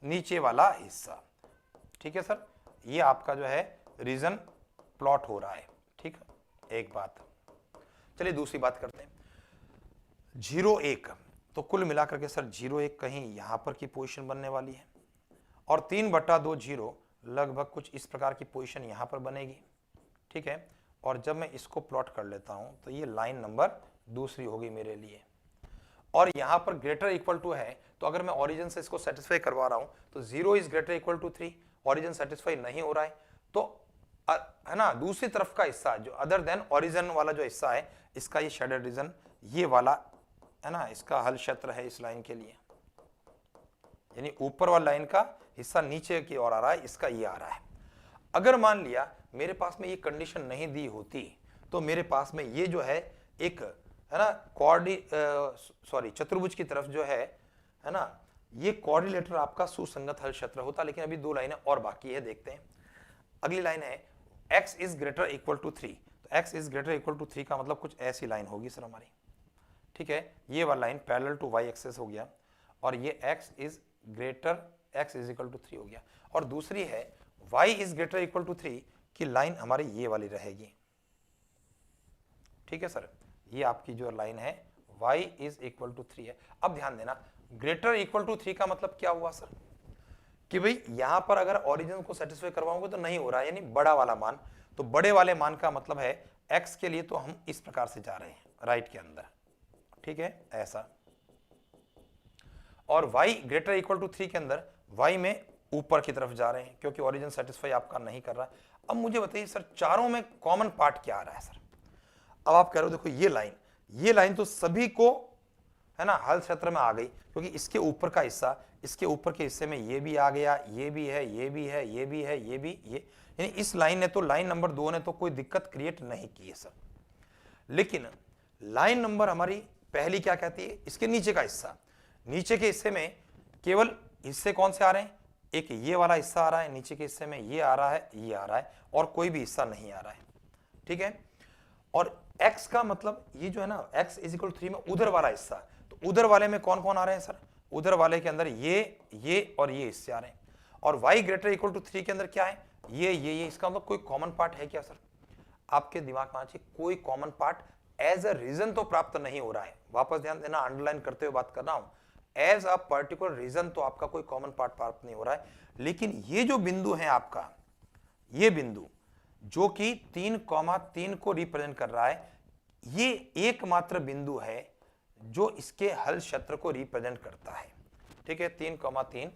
नीचे वाला हिस्सा। ठीक है सर, ये आपका जो है रीजन प्लॉट हो रहा है। ठीक है, एक बात। चलिए दूसरी बात करते हैं। 0 1, तो कुल मिलाकर के सर 0 1 कहीं यहां पर की पोजीशन बनने वाली है और 3/2 0 लगभग कुछ इस प्रकार की पोजीशन यहां पर बनेगी। ठीक है, और जब मैं इसको प्लॉट कर लेता हूं तो ये लाइन नंबर दूसरी होगी मेरे लिए। और यहां पर ग्रेटर इक्वल टू है, तो अगर मैं ओरिजिन से इसको सेटिस्फाई करवा रहा हूं तो 0 is greater equal to 3, origin satisfy नहीं हो रहा है, तो है ना दूसरी तरफ का हिस्सा जो अदर देन ओरिजिन वाला जो हिस्सा है, इसका ये शेडेड रीजन ये वाला, है ना, इसका हल क्षेत्र है इस लाइन के लिए। यानी ऊपर वाला लाइन का हिस्सा नीचे की ओर आ रहा है, इसका ये आ रहा है। अगर मान लिया मेरे पास में ये कंडीशन नहीं दी होती तो मेरे पास में ये जो है एक, है ना, चतुर्भुज की तरफ जो है ना, ये कोऑर्डिनेटर आपका सुसंगत हल क्षेत्र होता। लेकिन अभी दो लाइनें और बाकी है, देखते हैं। अगली लाइन है x is greater equal to 3, तो x is greater equal to 3 का मतलब कुछ ऐसी लाइन होगी सर हमारी। ठीक है, ये वाला line parallel to y axis हो गया और ये x is greater, x is equal to 3 हो गया। और दूसरी है y is greater equal to 3 की लाइन हमारी ये वाली रहेगी। ठीक है सर, ये आपकी जो लाइन है y इज इक्वल टू 3 है। अब ध्यान देना, ग्रेटर इक्वल टू 3 का मतलब क्या हुआ सर, कि भाई यहां पर अगर ओरिजिन को सेटिस्फाई करवाओगे तो नहीं हो रहा है, यानी बड़ा वाला मान। तो बड़े वाले मान का मतलब है x के लिए तो हम इस प्रकार से जा रहे हैं राइट के अंदर। ठीक है, ऐसा। और y ग्रेटर इक्वल टू 3 के अंदर y में ऊपर की तरफ जा रहे हैं क्योंकि ओरिजिन सेटिस्फाई आपका नहीं कर रहा है। अब मुझे बताइए सर चारों में कॉमन पार्ट क्या आ रहा है सर? अब आप कह रहे हो देखो ये लाइन तो सभी को है ना हल क्षेत्र में आ गई, क्योंकि इसके ऊपर का हिस्सा, इसके ऊपर के हिस्से में ये भी आ गया, ये भी है, ये भी है, ये भी है, ये भी, ये, यानी इस लाइन ने तो, लाइन नंबर 2 ने तो कोई दिक्कत क्रिएट नहीं की है सर। लेकिन लाइन नंबर हमारी पहली क्या कहती है, इसके नीचे का हिस्सा, नीचे के हिस्से में केवल हिस्से कौन से आ रहे हैं, एक ये वाला हिस्सा आ रहा है, नीचे के हिस्से में ये आ रहा है, ये आ रहा है, और कोई भी हिस्सा नहीं आ रहा है, ठीक है। और x का मतलब ये जो है ना x इज इक्वल 3 में उधर वाला हिस्सा, तो उधर वाले में कौन कौन आ रहे हैं सर, उधर वाले के अंदर ये और ये हिस्से आ रहे हैं। और y ग्रेटर इक्वल टू 3 के अंदर क्या है, ये, इसका मतलब कोई कॉमन पार्ट है क्या सर? आपके दिमाग में आना चाहिए कोई common part as a region तो प्राप्त नहीं हो रहा है, वापस ध्यान देना, अंडरलाइन करते हुए बात कर रहा हूं, एज अ पर्टिकुलर रीजन तो आपका कोई कॉमन पार्ट प्राप्त नहीं हो रहा है। लेकिन ये जो बिंदु है आपका, ये बिंदु जो कि 3,3 को रिप्रेजेंट कर रहा है, ये एकमात्र बिंदु है जो इसके हल क्षेत्र को रिप्रेजेंट करता है, ठीक है। 3,3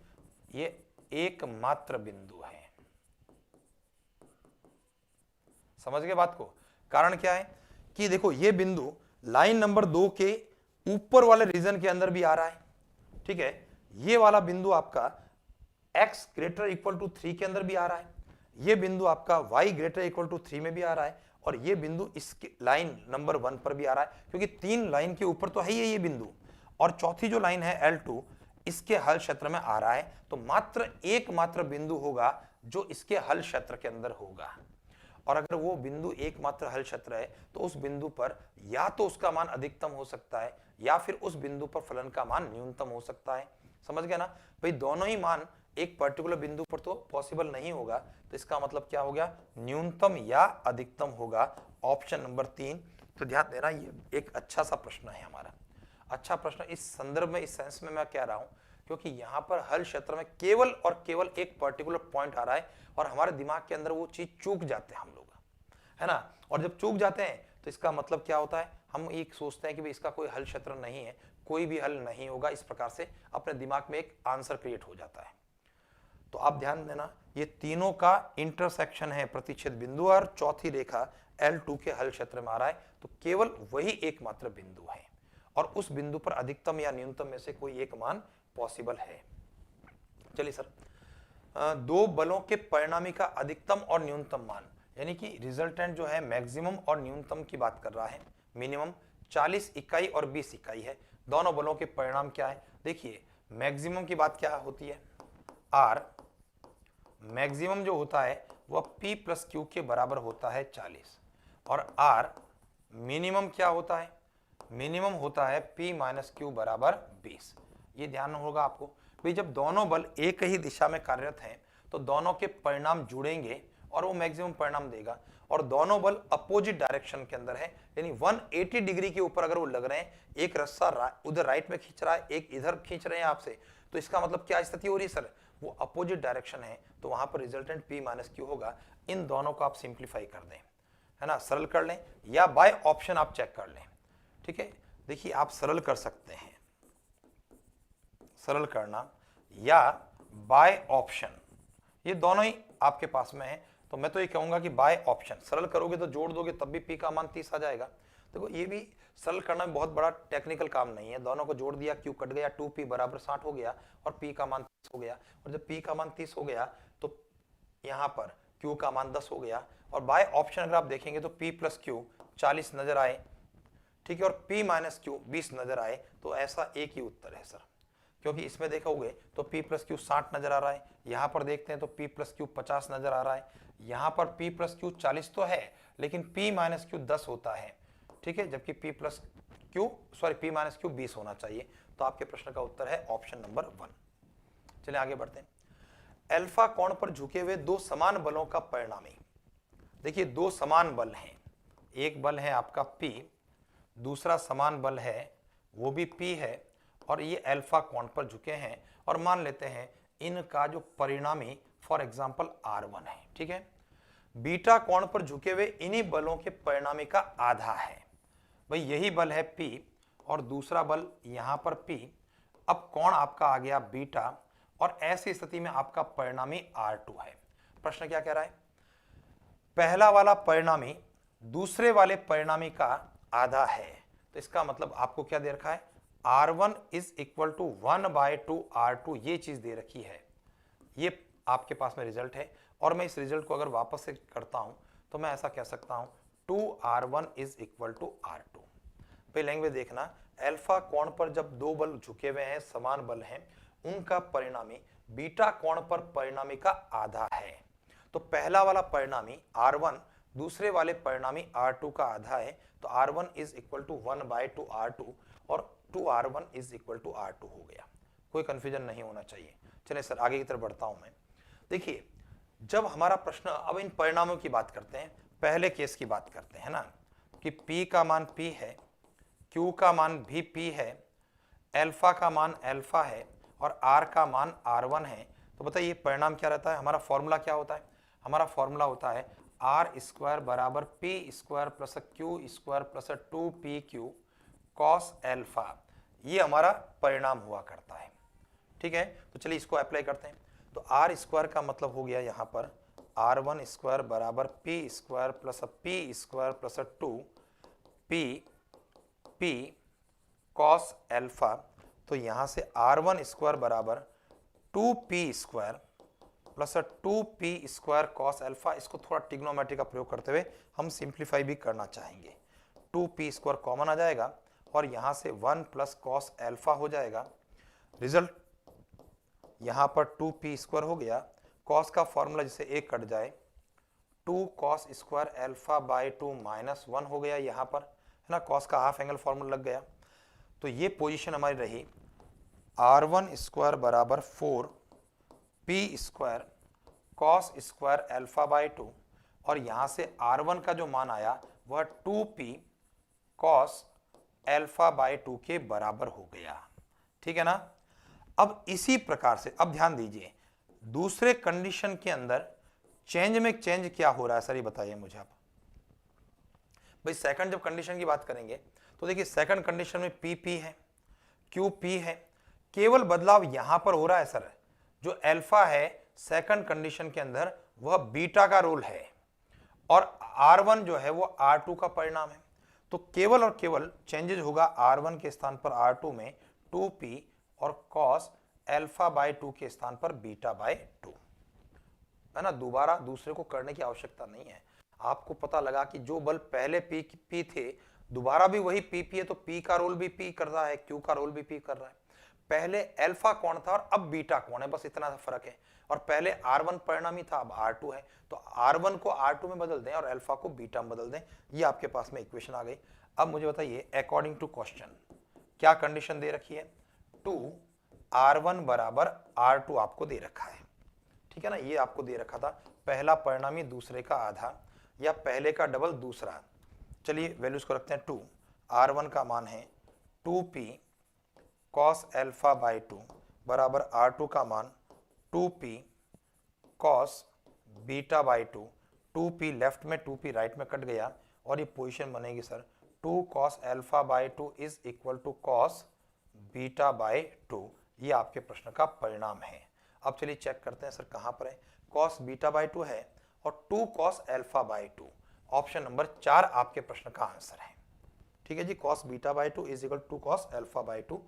ये एकमात्र बिंदु है, समझ गए बात को? कारण क्या है कि देखो ये बिंदु लाइन नंबर 2 के ऊपर वाले रीजन के अंदर भी आ रहा है, ठीक है। ये वाला बिंदु आपका x ग्रेटर इक्वल टू 3 के अंदर भी आ रहा है, ये बिंदु आपका y ग्रेटर इक्वल टू 3 में भी आ रहा है, और ये बिंदु इसके लाइन नंबर 1 पर भी आ रहा है, क्योंकि 3 लाइन के ऊपर तो है ही ये बिंदु, और चौथी जो लाइन है L2 इसके हल क्षेत्र में आ रहा है। तो मात्र एकमात्र बिंदु होगा जो इसके हल क्षेत्र के अंदर होगा, और अगर वो बिंदु एकमात्र हल क्षेत्र है तो उस बिंदु पर या तो उसका मान अधिकतम हो सकता है या फिर उस बिंदु पर फलन का मान न्यूनतम हो सकता है। समझ गया ना भाई, दोनों ही मान एक पर्टिकुलर बिंदु पर तो पॉसिबल नहीं होगा, तो इसका मतलब क्या हो गया, न्यूनतम या अधिकतम होगा, ऑप्शन नंबर 3। तो ध्यान देना, ये एक अच्छा सा प्रश्न है हमारा, अच्छा प्रश्न इस संदर्भ में, इस सेंस में मैं कह रहा हूं क्योंकि यहां पर हल क्षेत्र में केवल और केवल एक पर्टिकुलर पॉइंट आ रहा है, और हमारे दिमाग के अंदर वो चीज चूक जाते हैं हम लोग, है ना। और जब चूक जाते हैं तो इसका मतलब क्या होता है, हम एक सोचते हैं कि भाई इसका कोई हल क्षेत्र नहीं है, कोई भी हल नहीं होगा, इस प्रकार से अपने दिमाग में एक आंसर क्रिएट हो जाता है। तो आप ध्यान देना, ये तीनों का इंटरसेक्शन है प्रतिच्छेद बिंदु, और चौथी रेखा L2 के हल क्षेत्र में आ रहा है, तो केवल वही एकमात्र बिंदु है, और उस बिंदु पर अधिकतम या न्यूनतम में से कोई एक मान पॉसिबल है। चलिए सर, दो बलों के परिणामी का अधिकतम और न्यूनतम मान, यानी कि रिजल्टेंट जो है मैक्सिमम और न्यूनतम की बात कर रहा है। मिनिमम 40 इकाई और 20 इकाई है, दोनों बलों के परिणाम क्या है, देखिए मैक्सिमम की बात क्या होती है, आर मैक्सिमम जो होता है वह P प्लस क्यू के बराबर होता है 40, और आर मिनिमम क्या होता है, मिनिमम होता है P माइनस क्यू बराबर 20। ये ध्यान होगा आपको भाई, जब दोनों बल एक ही दिशा में कार्यरत हैं तो दोनों के परिणाम जुड़ेंगे और वो मैक्सिमम परिणाम देगा, और दोनों बल अपोजिट डायरेक्शन के अंदर है, यानी 180 डिग्री के ऊपर अगर वो लग रहे हैं, एक रस्सा उधर राइट में खींच रहा है, एक इधर खींच रहे हैं आपसे, तो इसका मतलब क्या स्थिति हो रही है सर, वो अपोजिट डायरेक्शन है, तो वहां पर रिजल्टेंट P माइनस क्यू होगा। इन दोनों को आप सिंप्लीफाई कर दें, है ना, सरल कर लें, या बाय ऑप्शन आप चेक कर लें, ठीक है। देखिए आप सरल कर सकते हैं, सरल करना या बाय ऑप्शन, ये दोनों ही आपके पास में है, तो मैं तो ये कहूंगा कि बाय ऑप्शन, सरल करोगे तो जोड़ दोगे तब भी P का मान 30 आ जाएगा। देखो ये भी सरल करना बहुत बड़ा टेक्निकल काम नहीं है, दोनों को जोड़ दिया, Q कट गया, 2P बराबर 60 हो गया, और P का मान 30 हो गया, और जब P का मान 30 हो गया तो यहाँ पर Q का मान 10 हो गया, और बाय ऑप्शन अगर आप देखेंगे तो P प्लस क्यू 40 नजर आए, ठीक है, और P माइनस क्यू 20 नजर आए, तो ऐसा एक ही उत्तर है सर, क्योंकि इसमें देखोगे तो P प्लस क्यू 60 नजर आ रहा है, यहाँ पर देखते हैं तो P प्लस क्यू 50 नजर आ रहा है, यहाँ पर P प्लस क्यू 40 तो है, लेकिन P माइनस क्यू 10 होता है, ठीक है, जबकि P माइनस क्यू 20 होना चाहिए। तो आपके प्रश्न का उत्तर है ऑप्शन नंबर 1। चलिए आगे बढ़ते हैं। अल्फा कोण पर झुके हुए दो समान बलों का परिणामी, देखिए दो समान बल हैं, एक बल है आपका P, दूसरा समान बल है वो भी P है, और ये अल्फा कोण पर झुके हैं, और मान लेते हैं इनका जो परिणामी फॉर एग्जांपल R1 है, ठीक है। बीटा कोण पर झुके हुए इन्हीं बलों के परिणामी का आधा है, भाई यही बल है P और दूसरा बल यहां पर P, अब कोण आपका आ गया बीटा, और ऐसी स्थिति में आपका परिणामी R2 है। प्रश्न क्या कह रहा है, पहला वाला परिणामी दूसरे वाले परिणामी का आधा है, तो इसका मतलब आपको क्या दे रखा है, R1 is equal to 1/2 R2, ये चीज दे रखी है। ये आपके पास में रिजल्ट है, और मैं इस रिजल्ट को अगर वापस से करता हूं तो मैं ऐसा कह सकता हूं 2R1 is equal to R2। भाई लैंग्वेज देखना, अल्फा कोण पर जब दो बल झुके हुए हैं, समान बल हैं, उनका परिणामी बीटा कोण पर परिणामी का आधा है। तो पहला वाला परिणामी R1 दूसरे वाले परिणामी R2 का आधा है, तो R1 is equal to 1/2 R2 और 2R1 is equal to R2 हो गया। कोई कंफ्यूजन नहीं होना चाहिए। चलिए सर आगे की तरफ बढ़ता हूं मैं। देखिए जब हमारा प्रश्न, अब इन परिणामों की बात करते हैं, पहले केस की बात करते हैं ना, कि P का मान P है, Q का मान भी P है, अल्फा का मान अल्फा है और R का मान R1 है। तो बताइए परिणाम क्या रहता है, हमारा फॉर्मूला क्या होता है, हमारा फॉर्मूला होता है R स्क्वायर बराबर P square plus Q square plus 2PQ cos alpha, ये हमारा परिणाम हुआ करता है। ठीक है, तो चलिए इसको अप्लाई करते हैं। तो R स्क्वायर का मतलब हो गया यहाँ पर R1 स्क्वायर बराबर P square plus P square plus 2P cos alpha. तो यहाँ से R1 स्क्वायर बराबर 2P square plus 2P square cos alpha. इसको थोड़ा ट्रिग्नोमेट्री का प्रयोग करते हुए हम सिंप्लीफाई भी करना चाहेंगे। 2P स्क्वायर कॉमन आ जाएगा और यहाँ से 1 प्लस कॉस अल्फा हो जाएगा। रिजल्ट यहाँ पर 2P स्क्वायर हो गया, कॉस का फॉर्मूला जिसे एक कट जाए 2 cos square alpha by 2 minus 1 हो गया यहाँ पर, है ना, कॉस का हाफ एंगल फॉर्मूला लग गया। तो ये पोजीशन हमारी रही R1 स्क्वायर बराबर 4P square cos square alpha by 2 और यहाँ से R1 का जो मान आया वह 2P कॉस अल्फा बाई 2 के बराबर हो गया। ठीक है ना। अब इसी प्रकार से अब ध्यान दीजिए, दूसरे कंडीशन के अंदर चेंज में चेंज क्या हो रहा है सर, ये बताइए मुझे आप। भाई सेकंड जब कंडीशन की बात करेंगे तो देखिए सेकंड कंडीशन में PP है, QP है, केवल बदलाव यहां पर हो रहा है सर, जो अल्फा है सेकंड कंडीशन के अंदर वह बीटा का रोल है और R1 जो है वो R2 का परिणाम है। तो केवल और केवल चेंजेज होगा R1 के स्थान पर R2 में 2P और कॉस अल्फा बाई 2 के स्थान पर बीटा बाई 2, है ना। दोबारा दूसरे को करने की आवश्यकता नहीं है। आपको पता लगा कि जो बल पहले P थे दोबारा भी वही PP है, तो P का रोल भी P कर रहा है, Q का रोल भी P कर रहा है। पहले अल्फा कौन था और अब बीटा कौन है, बस इतना सा फर्क है। और पहले R1 परिणामी था, अब R2 है, तो R1 को R2 में बदल दें और अल्फा को बीटा में बदल दें। ये आपके पास में इक्वेशन आ गई। अब मुझे बताइए अकॉर्डिंग टू क्वेश्चन क्या कंडीशन दे रखी है, 2R1 बराबर R2 आपको दे रखा है। ठीक है ना, ये आपको दे रखा था पहला परिणामी दूसरे का आधा या पहले का डबल दूसरा। चलिए वैल्यूज को रखते हैं। 2R1 का मान है 2P कॉस अल्फा बाई 2 बराबर R2 का मान 2P cos beta by 2। 2P left में 2P राइट में कट गया और ये पोजीशन बनेगी sir 2 cos alpha by 2 is equal to cos beta by 2। ये आपके प्रश्न का परिणाम है। अब चलिए चेक करते हैं सर कहां पर है, कॉस बीटा बाई 2 है और 2 cos alpha by 2। Option number 4 आपके प्रश्न का आंसर है। ठीक है जी, cos beta by 2 is equal to cos alpha by 2।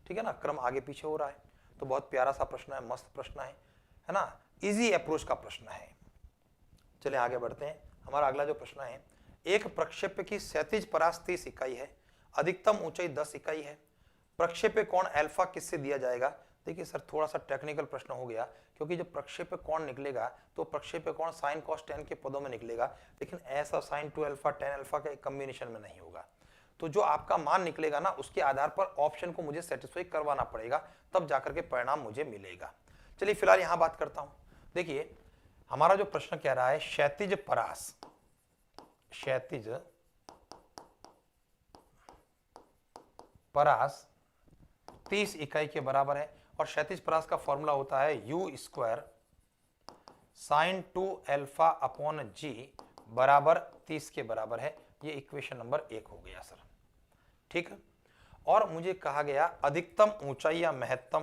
ठीक है ना, क्रम आगे पीछे हो रहा है। तो बहुत प्यारा सा प्रश्न है, मस्त प्रश्न है ना, इजी अप्रोच का प्रश्न है। चलिए आगे बढ़ते हैं। हमारा अगला जो प्रश्न है, एक प्रक्षेप्य की क्षैतिज परास 30 इकाई है, अधिकतम ऊंचाई 10 इकाई है, प्रक्षेप्य कोण अल्फा किससे दिया जाएगा। देखिए सर थोड़ा सा टेक्निकल प्रश्न हो गया, क्योंकि जब प्रक्षेप्य कोण निकलेगा तो प्रक्षेप्य कोण sin cos tan के पदों में निकलेगा, लेकिन ऐसा sin 2 अल्फा tan अल्फा के कॉम्बिनेशन में नहीं होगा। तो जो आपका मान निकलेगा ना, उसके आधार पर ऑप्शन को मुझे सेटिस्फाई करवाना पड़ेगा, तब जाकर के परिणाम मुझे मिलेगा। चलिए फिलहाल यहां बात करता हूं। देखिए हमारा जो प्रश्न कह रहा है क्षैतिज परास, क्षैतिज परास 30 इकाई के बराबर है और क्षैतिज परास का फॉर्मूला होता है U square sin 2 alpha upon G बराबर 30 के बराबर है। ये इक्वेशन नंबर 1 हो गया सर। ठीक है, और मुझे कहा गया अधिकतम ऊंचाई या महत्तम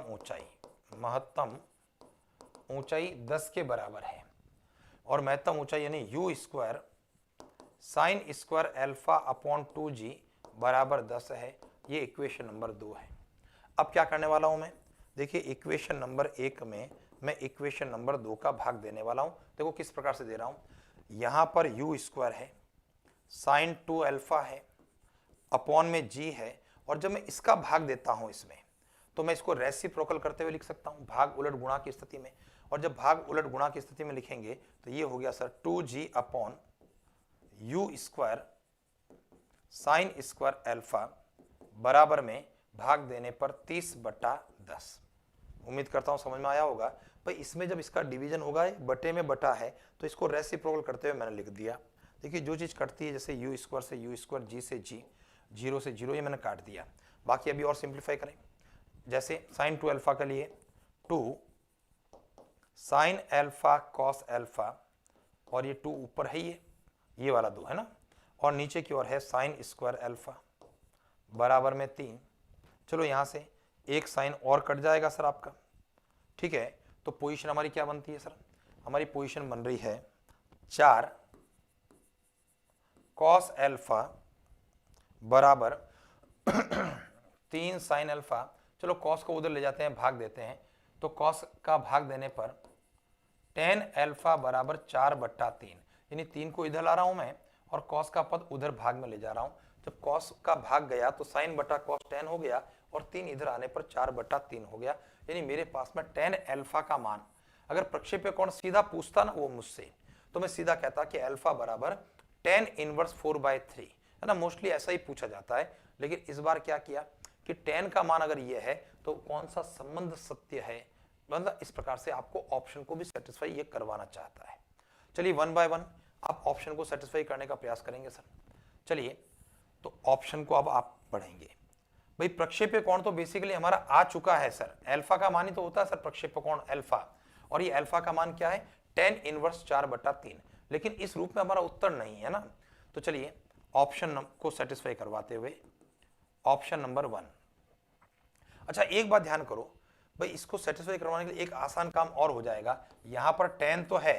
ऊंचाई 10 के बराबर है। और महत्तम ऊंचाई यानी you square sine square alpha upon 2g बराबर 10 है। ये इक्वेशन नंबर 2 है। अब क्या करने वाला हूं मैं, देखिए इक्वेशन नंबर 1 में मैं इक्वेशन नंबर 2 का भाग देने वाला हूं। देखो किस प्रकार से दे रहा हूं, यहां पर यू स्क्वायर है, साइन 2 अल्फा है, अपॉन में g है, और जब मैं इसका भाग देता हूं इसमें तो मैं इसको रेसिप्रोकल करते हुए लिख सकता हूं, भाग उलट गुणा की स्थिति में। और जब भाग उलट गुणा की स्थिति में लिखेंगे तो ये हो गया sir 2g upon you square sine square alpha बराबर में भाग देने पर 30/10। उम्मीद करता हूं समझ में आया होगा। भाई इसमें जब इसका डिवीजन होगा बटे में बटा है तो इसको रेसिप्रोकल करते हुए मैंने लिख दिया। देखिए जो चीज कटती है जैसे यू स्क्वायर से यू स्क्वायर, जी से जी, 0 से 0, ये मैंने काट दिया। बाकी अभी और सिंप्लीफाई करें, जैसे साइन 2 अल्फा के लिए 2 साइन अल्फा कॉस अल्फा, और ये 2 ऊपर है, ये वाला 2 है ना, और नीचे की ओर है साइन स्क्वायर अल्फा बराबर में 3। चलो यहां से एक साइन और कट जाएगा सर आपका, ठीक है। तो पोजीशन हमारी क्या बनती है सर, हमारी पोजीशन बन रही है 4 कॉस अल्फा बराबर 3 साइन अल्फा। चलो कॉस को उधर ले जाते हैं, भाग देते हैं, तो कॉस का भाग देने पर टेन अल्फा बराबर 4/3, यानी 3 को इधर ला रहा हूं मैं और कॉस का पद उधर भाग में ले जा रहा हूं। जब कॉस का भाग गया तो साइन बटा कॉस टेन हो गया, और 3 इधर आने पर 4/3 हो गया। यानी मेरे पास में टेन अल्फा का मान, अगर प्रक्षेप्य कोण सीधा पूछता ना वो मुझसे, तो मैं सीधा कहता कि अल्फा बराबर टेन इनवर्स 4/3 है ना। मोस्टली ऐसा ही पूछा जाता है, लेकिन इस बार क्या किया कि टेन का मान अगर ये है तो कौन सा संबंध सत्य है, मतलब इस प्रकार से आपको ऑप्शन को भी सेटिस्फाई ये करवाना चाहता है। चलिए 1 बाय 1 आप ऑप्शन को सेटिस्फाई करने का प्रयास करेंगे सर। चलिए तो ऑप्शन को अब आप पढ़ेंगे। भाई प्रक्षेप्य कोण तो बेसिकली हमारा आ चुका है सर, अल्फा का मान ही तो होता है सर प्रक्षेप्य कोण अल्फा, और ये अल्फा का मान क्या है टेन इनवर्स 4/3, लेकिन इस रूप में हमारा उत्तर नहीं है ना। तो चलिए ऑप्शन को सेटिस्फाई करवाते हुए ऑप्शन नंबर 1। अच्छा एक बात ध्यान करो, भाई इसको सेटिस्फाई करवाने के लिए एक आसान काम और हो जाएगा। यहां पर टेन तो है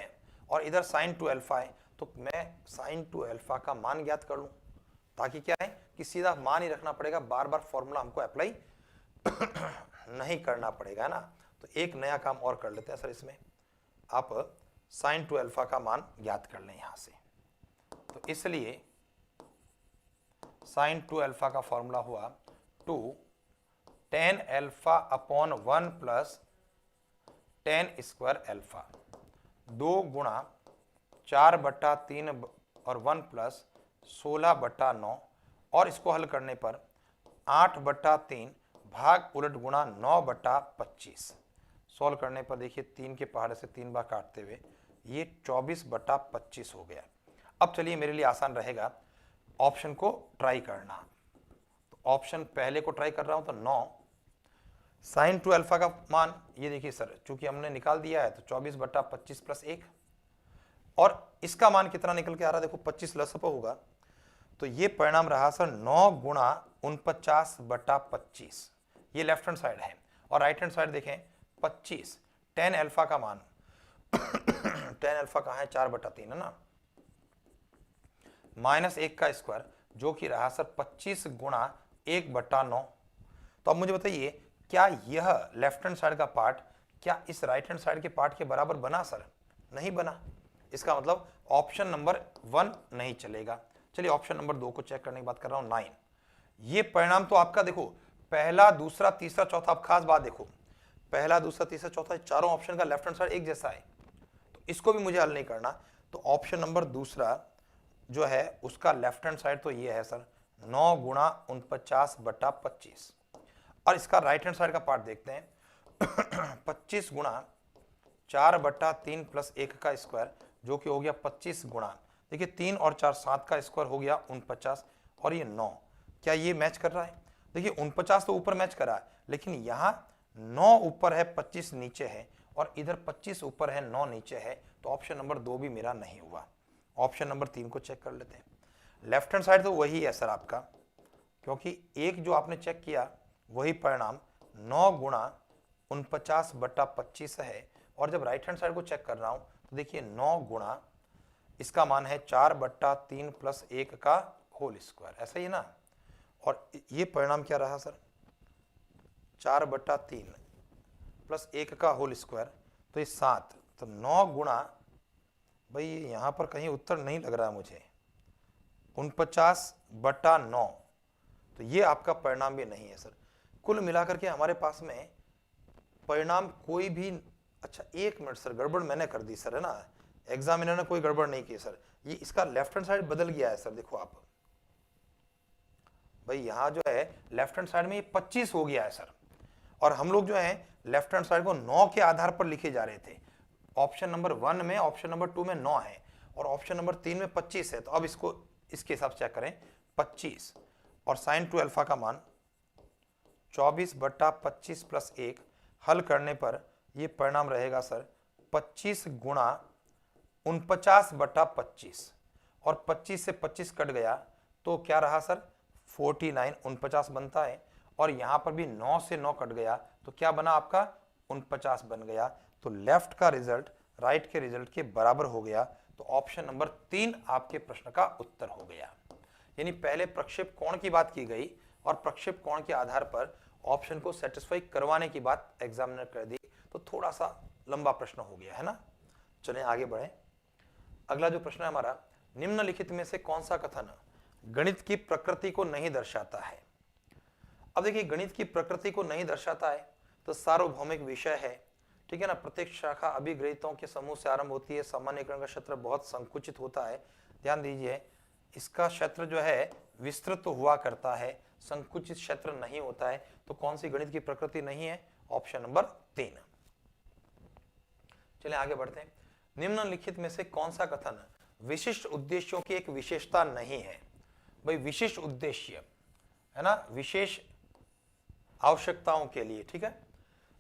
और इधर साइन 2 अल्फा है, तो मैं साइन 2 अल्फा का मान ज्ञात कर लूं, ताकि क्या है कि सीधा मान ही रखना पड़ेगा, बार बार फॉर्मूला हमको अप्लाई नहीं करना पड़ेगा, है ना। तो एक नया काम और कर लेते हैं सर, इसमें आप साइन 2 अल्फा का मान ज्ञात कर लें यहां से। तो इसलिए साइन 2 अल्फा का फॉर्मूला हुआ 2 tan alpha upon 1 plus ten square alpha, 2 गुणा 4/3 और 1 प्लस 16/9, और इसको हल करने पर 8/3 भाग उलट गुणा 9/25। सॉल्व करने पर देखिए 3 के पहाड़े से 3 बार काटते हुए ये 24/25 हो गया। अब चलिए मेरे लिए आसान रहेगा ऑप्शन को ट्राई करना, तो ऑप्शन पहले को ट्राई कर रहा हूं तो 9 साइन 2 अल्फा का मान, ये देखिए सर चूंकि हमने निकाल दिया है तो 24/25 प्लस 1, और इसका मान कितना निकल के आ रहा है देखो 25 लसप होगा, तो ये परिणाम रहा सर 9 गुणा 49/25। ये लेफ्ट हैंड साइड है, और राइट हैंड साइड देखें 25, टेन अल्फा का मान 10 अल्फा कहाँ है 4/3 है ना, -1 का स्क्वायर जो कि रहा सर 25 गुणा 1/9। तो अब मुझे बताइए क्या यह लेफ्ट हैंड साइड का पार्ट क्या इस राइट हैंड साइड के पार्ट के बराबर बना सर, नहीं बना। इसका मतलब ऑप्शन नंबर 1 नहीं चलेगा। चलिए ऑप्शन नंबर 2 को चेक करने की बात कर रहा हूं 9। ये परिणाम तो आपका देखो पहला दूसरा तीसरा चौथा, आप खास बात देखो पहला दूसरा तीसरा चौथा चारों ऑप्शन का लेफ्ट हैंड साइड एक जैसा है, तो इसको भी मुझे हल नहीं करना। तो ऑप्शन नंबर दूसरा जो है उसका लेफ्ट हैंड साइड तो ये है सर 9 गुणा 49/25, और इसका राइट हैंड साइड का पार्ट देखते हैं 25 गुणा 4/3 प्लस 1 का स्क्वायर जो कि हो गया 25 गुणा, देखिए 3 और 4 7 का स्क्वायर हो गया 49, और ये 9, क्या ये मैच कर रहा है? देखिए 49 तो ऊपर मैच कर रहा है, लेकिन यहाँ 9 ऊपर है 25 नीचे है, और इधर 25 ऊपर है 9 नीचे है, तो ऑप्शन नंबर 2 भी मेरा नहीं हुआ। ऑप्शन नंबर 3 को चेक कर लेते हैं। लेफ्ट हैंड साइड तो वही है सर आपका, क्योंकि एक जो आपने चेक किया वही परिणाम 9 गुणा 49/25 है, और जब राइट हैंड साइड को चेक कर रहा हूं तो देखिए 9 गुणा इसका मान है 4/3 प्लस 1 का होल स्क्वायर, ऐसा ही ना। और ये परिणाम क्या रहा सर, 4/3 प्लस 1 का होल स्क्वायर, तो ये 7। तो 9 गुणा, भाई यहां पर कहीं उत्तर नहीं लग रहा मुझे, 49/9, तो ये आपका परिणाम भी नहीं है सर। कुल मिलाकर के हमारे पास में परिणाम कोई भी, अच्छा 1 मिनट सर, गड़बड़ मैंने कर दी सर, है ना, एग्जामिनर ने कोई गड़बड़ नहीं की सर, ये इसका लेफ्ट हैंड साइड बदल गया है सर। देखो आप भाई यहां जो है लेफ्ट हैंड साइड में ये 25 हो गया है सर, और हम लोग जो है लेफ्ट हैंड साइड को 9 के आधार पर लिखे जा रहे थे। ऑप्शन नंबर 1 में, ऑप्शन नंबर 2 में 9 है और ऑप्शन नंबर 3 में 25 है। तो अब इसको इसके हिसाब से चेक करें, 25 और sin 2 अल्फा का मान 24/25 प्लस 1, हल करने पर यह परिणाम रहेगा सर 25 गुणा 49/25, और 25 से 25 कट गया तो क्या रहा सर 49, 49 बनता है, और यहां पर भी 9 से 9 कट गया तो क्या बना आपका 49 बन गया। तो लेफ्ट का रिजल्ट राइट के रिजल्ट के बराबर हो गया, तो ऑप्शन नंबर 3 आपके प्रश्न का उत्तर हो गया। यानी पहले प्रक्षेप कोण की बात की गई और प्रक्षेप कोण के आधार पर ऑप्शन को सेटिस्फाई करवाने की बात एग्जामिनर कर दी, तो थोड़ा सा लंबा प्रश्न हो गया है ना। चलें आगे बढ़े। अगला जो प्रश्न है हमारा, निम्नलिखित में से कौन सा कथन गणित की प्रकृति को नहीं दर्शाता है। अब देखिए गणित की प्रकृति को नहीं दर्शाता है तो सार्वभौमिक विषय है, ठीक है ना। प्रत्येक शाखा अभिग्रहितों के समूह से आरंभ होती है, सामान्यीकरण का क्षेत्र बहुत संकुचित होता है। ध्यान दीजिए इसका क्षेत्र जो है विस्तृत तो हुआ करता है, संकुचित क्षेत्र नहीं होता है। तो कौन सी गणित की प्रकृति नहीं है, ऑप्शन नंबर 3। चलिए आगे बढ़ते हैं। निम्नलिखित में से कौन सा कथन विशिष्ट उद्देश्यों की एक विशेषता नहीं है। भाई विशिष्ट उद्देश्य है ना, विशेष आवश्यकताओं के लिए, ठीक है,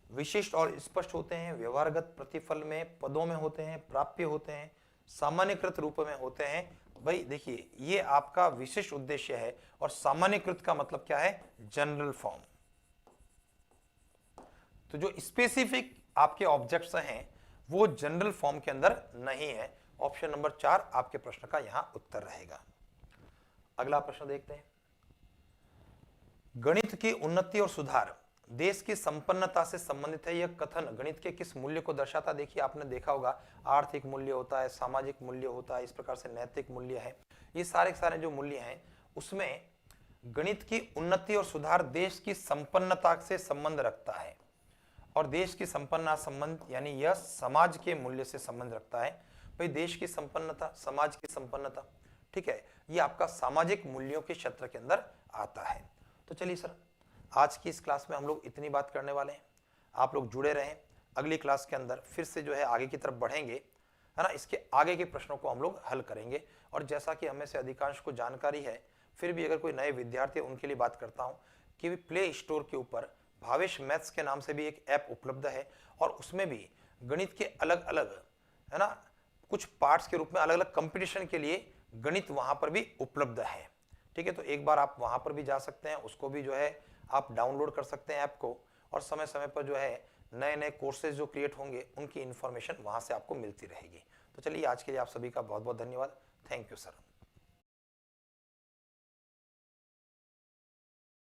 विशिष्ट और स्पष्ट होते हैं, व्यवहारगत प्रतिफल में पदों में होते हैं, प्राप्य होते हैं, सामान्यकृत रूप में होते हैं। भाई देखिए ये आपका विशिष्ट उद्देश्य है, और सामान्यकृत का मतलब क्या है, जनरल फॉर्म। तो जो स्पेसिफिक आपके ऑब्जेक्ट्स हैं वो जनरल फॉर्म के अंदर नहीं है। ऑप्शन नंबर 4 आपके प्रश्न का यहां उत्तर रहेगा। अगला प्रश्न देखते हैं। गणित की उन्नति और सुधार देश की संपन्नता से संबंधित है। यह कथन गणित के किस मूल्य को दर्शाता। देखिए आपने देखा होगा आर्थिक मूल्य होता है, सामाजिक मूल्य होता है, इस प्रकार से नैतिक मूल्य है। ये सारे जो मूल्य हैं उसमें गणित की उन्नति और सुधार देश की संपन्नता से संबंध रखता है, और देश की संपन्नता संबंध यानी यह समाज के मूल्य से संबंध रखता है। भाई देश की संपन्नता, समाज की संपन्नता, ठीक है, ये आपका सामाजिक मूल्यों के क्षेत्र के अंदर आता है। तो चलिए सर आज की इस क्लास में हम लोग इतनी बात करने वाले हैं। आप लोग जुड़े रहें, अगली क्लास के अंदर फिर से जो है आगे की तरफ बढ़ेंगे, है ना। इसके आगे के प्रश्नों को हम लोग हल करेंगे। और जैसा कि हमें से अधिकांश को जानकारी है, फिर भी अगर कोई नए विद्यार्थी उनके लिए बात करता हूँ कि प्ले स्टोर के ऊपर भावेश मैथ्स के नाम से भी एक ऐप उपलब्ध है, और उसमें भी गणित के अलग अलग, है ना, कुछ पार्ट्स के रूप में अलग अलग कंपटीशन के लिए गणित वहां पर भी उपलब्ध है, ठीक है। तो एक बार आप वहां पर भी जा सकते हैं, उसको भी जो है आप डाउनलोड कर सकते हैं ऐप को, और समय समय पर जो है नए नए कोर्सेज जो क्रिएट होंगे उनकी इंफॉर्मेशन वहां से आपको मिलती रहेगी। तो चलिए आज के लिए आप सभी का बहुत बहुत धन्यवाद। Thank you sir.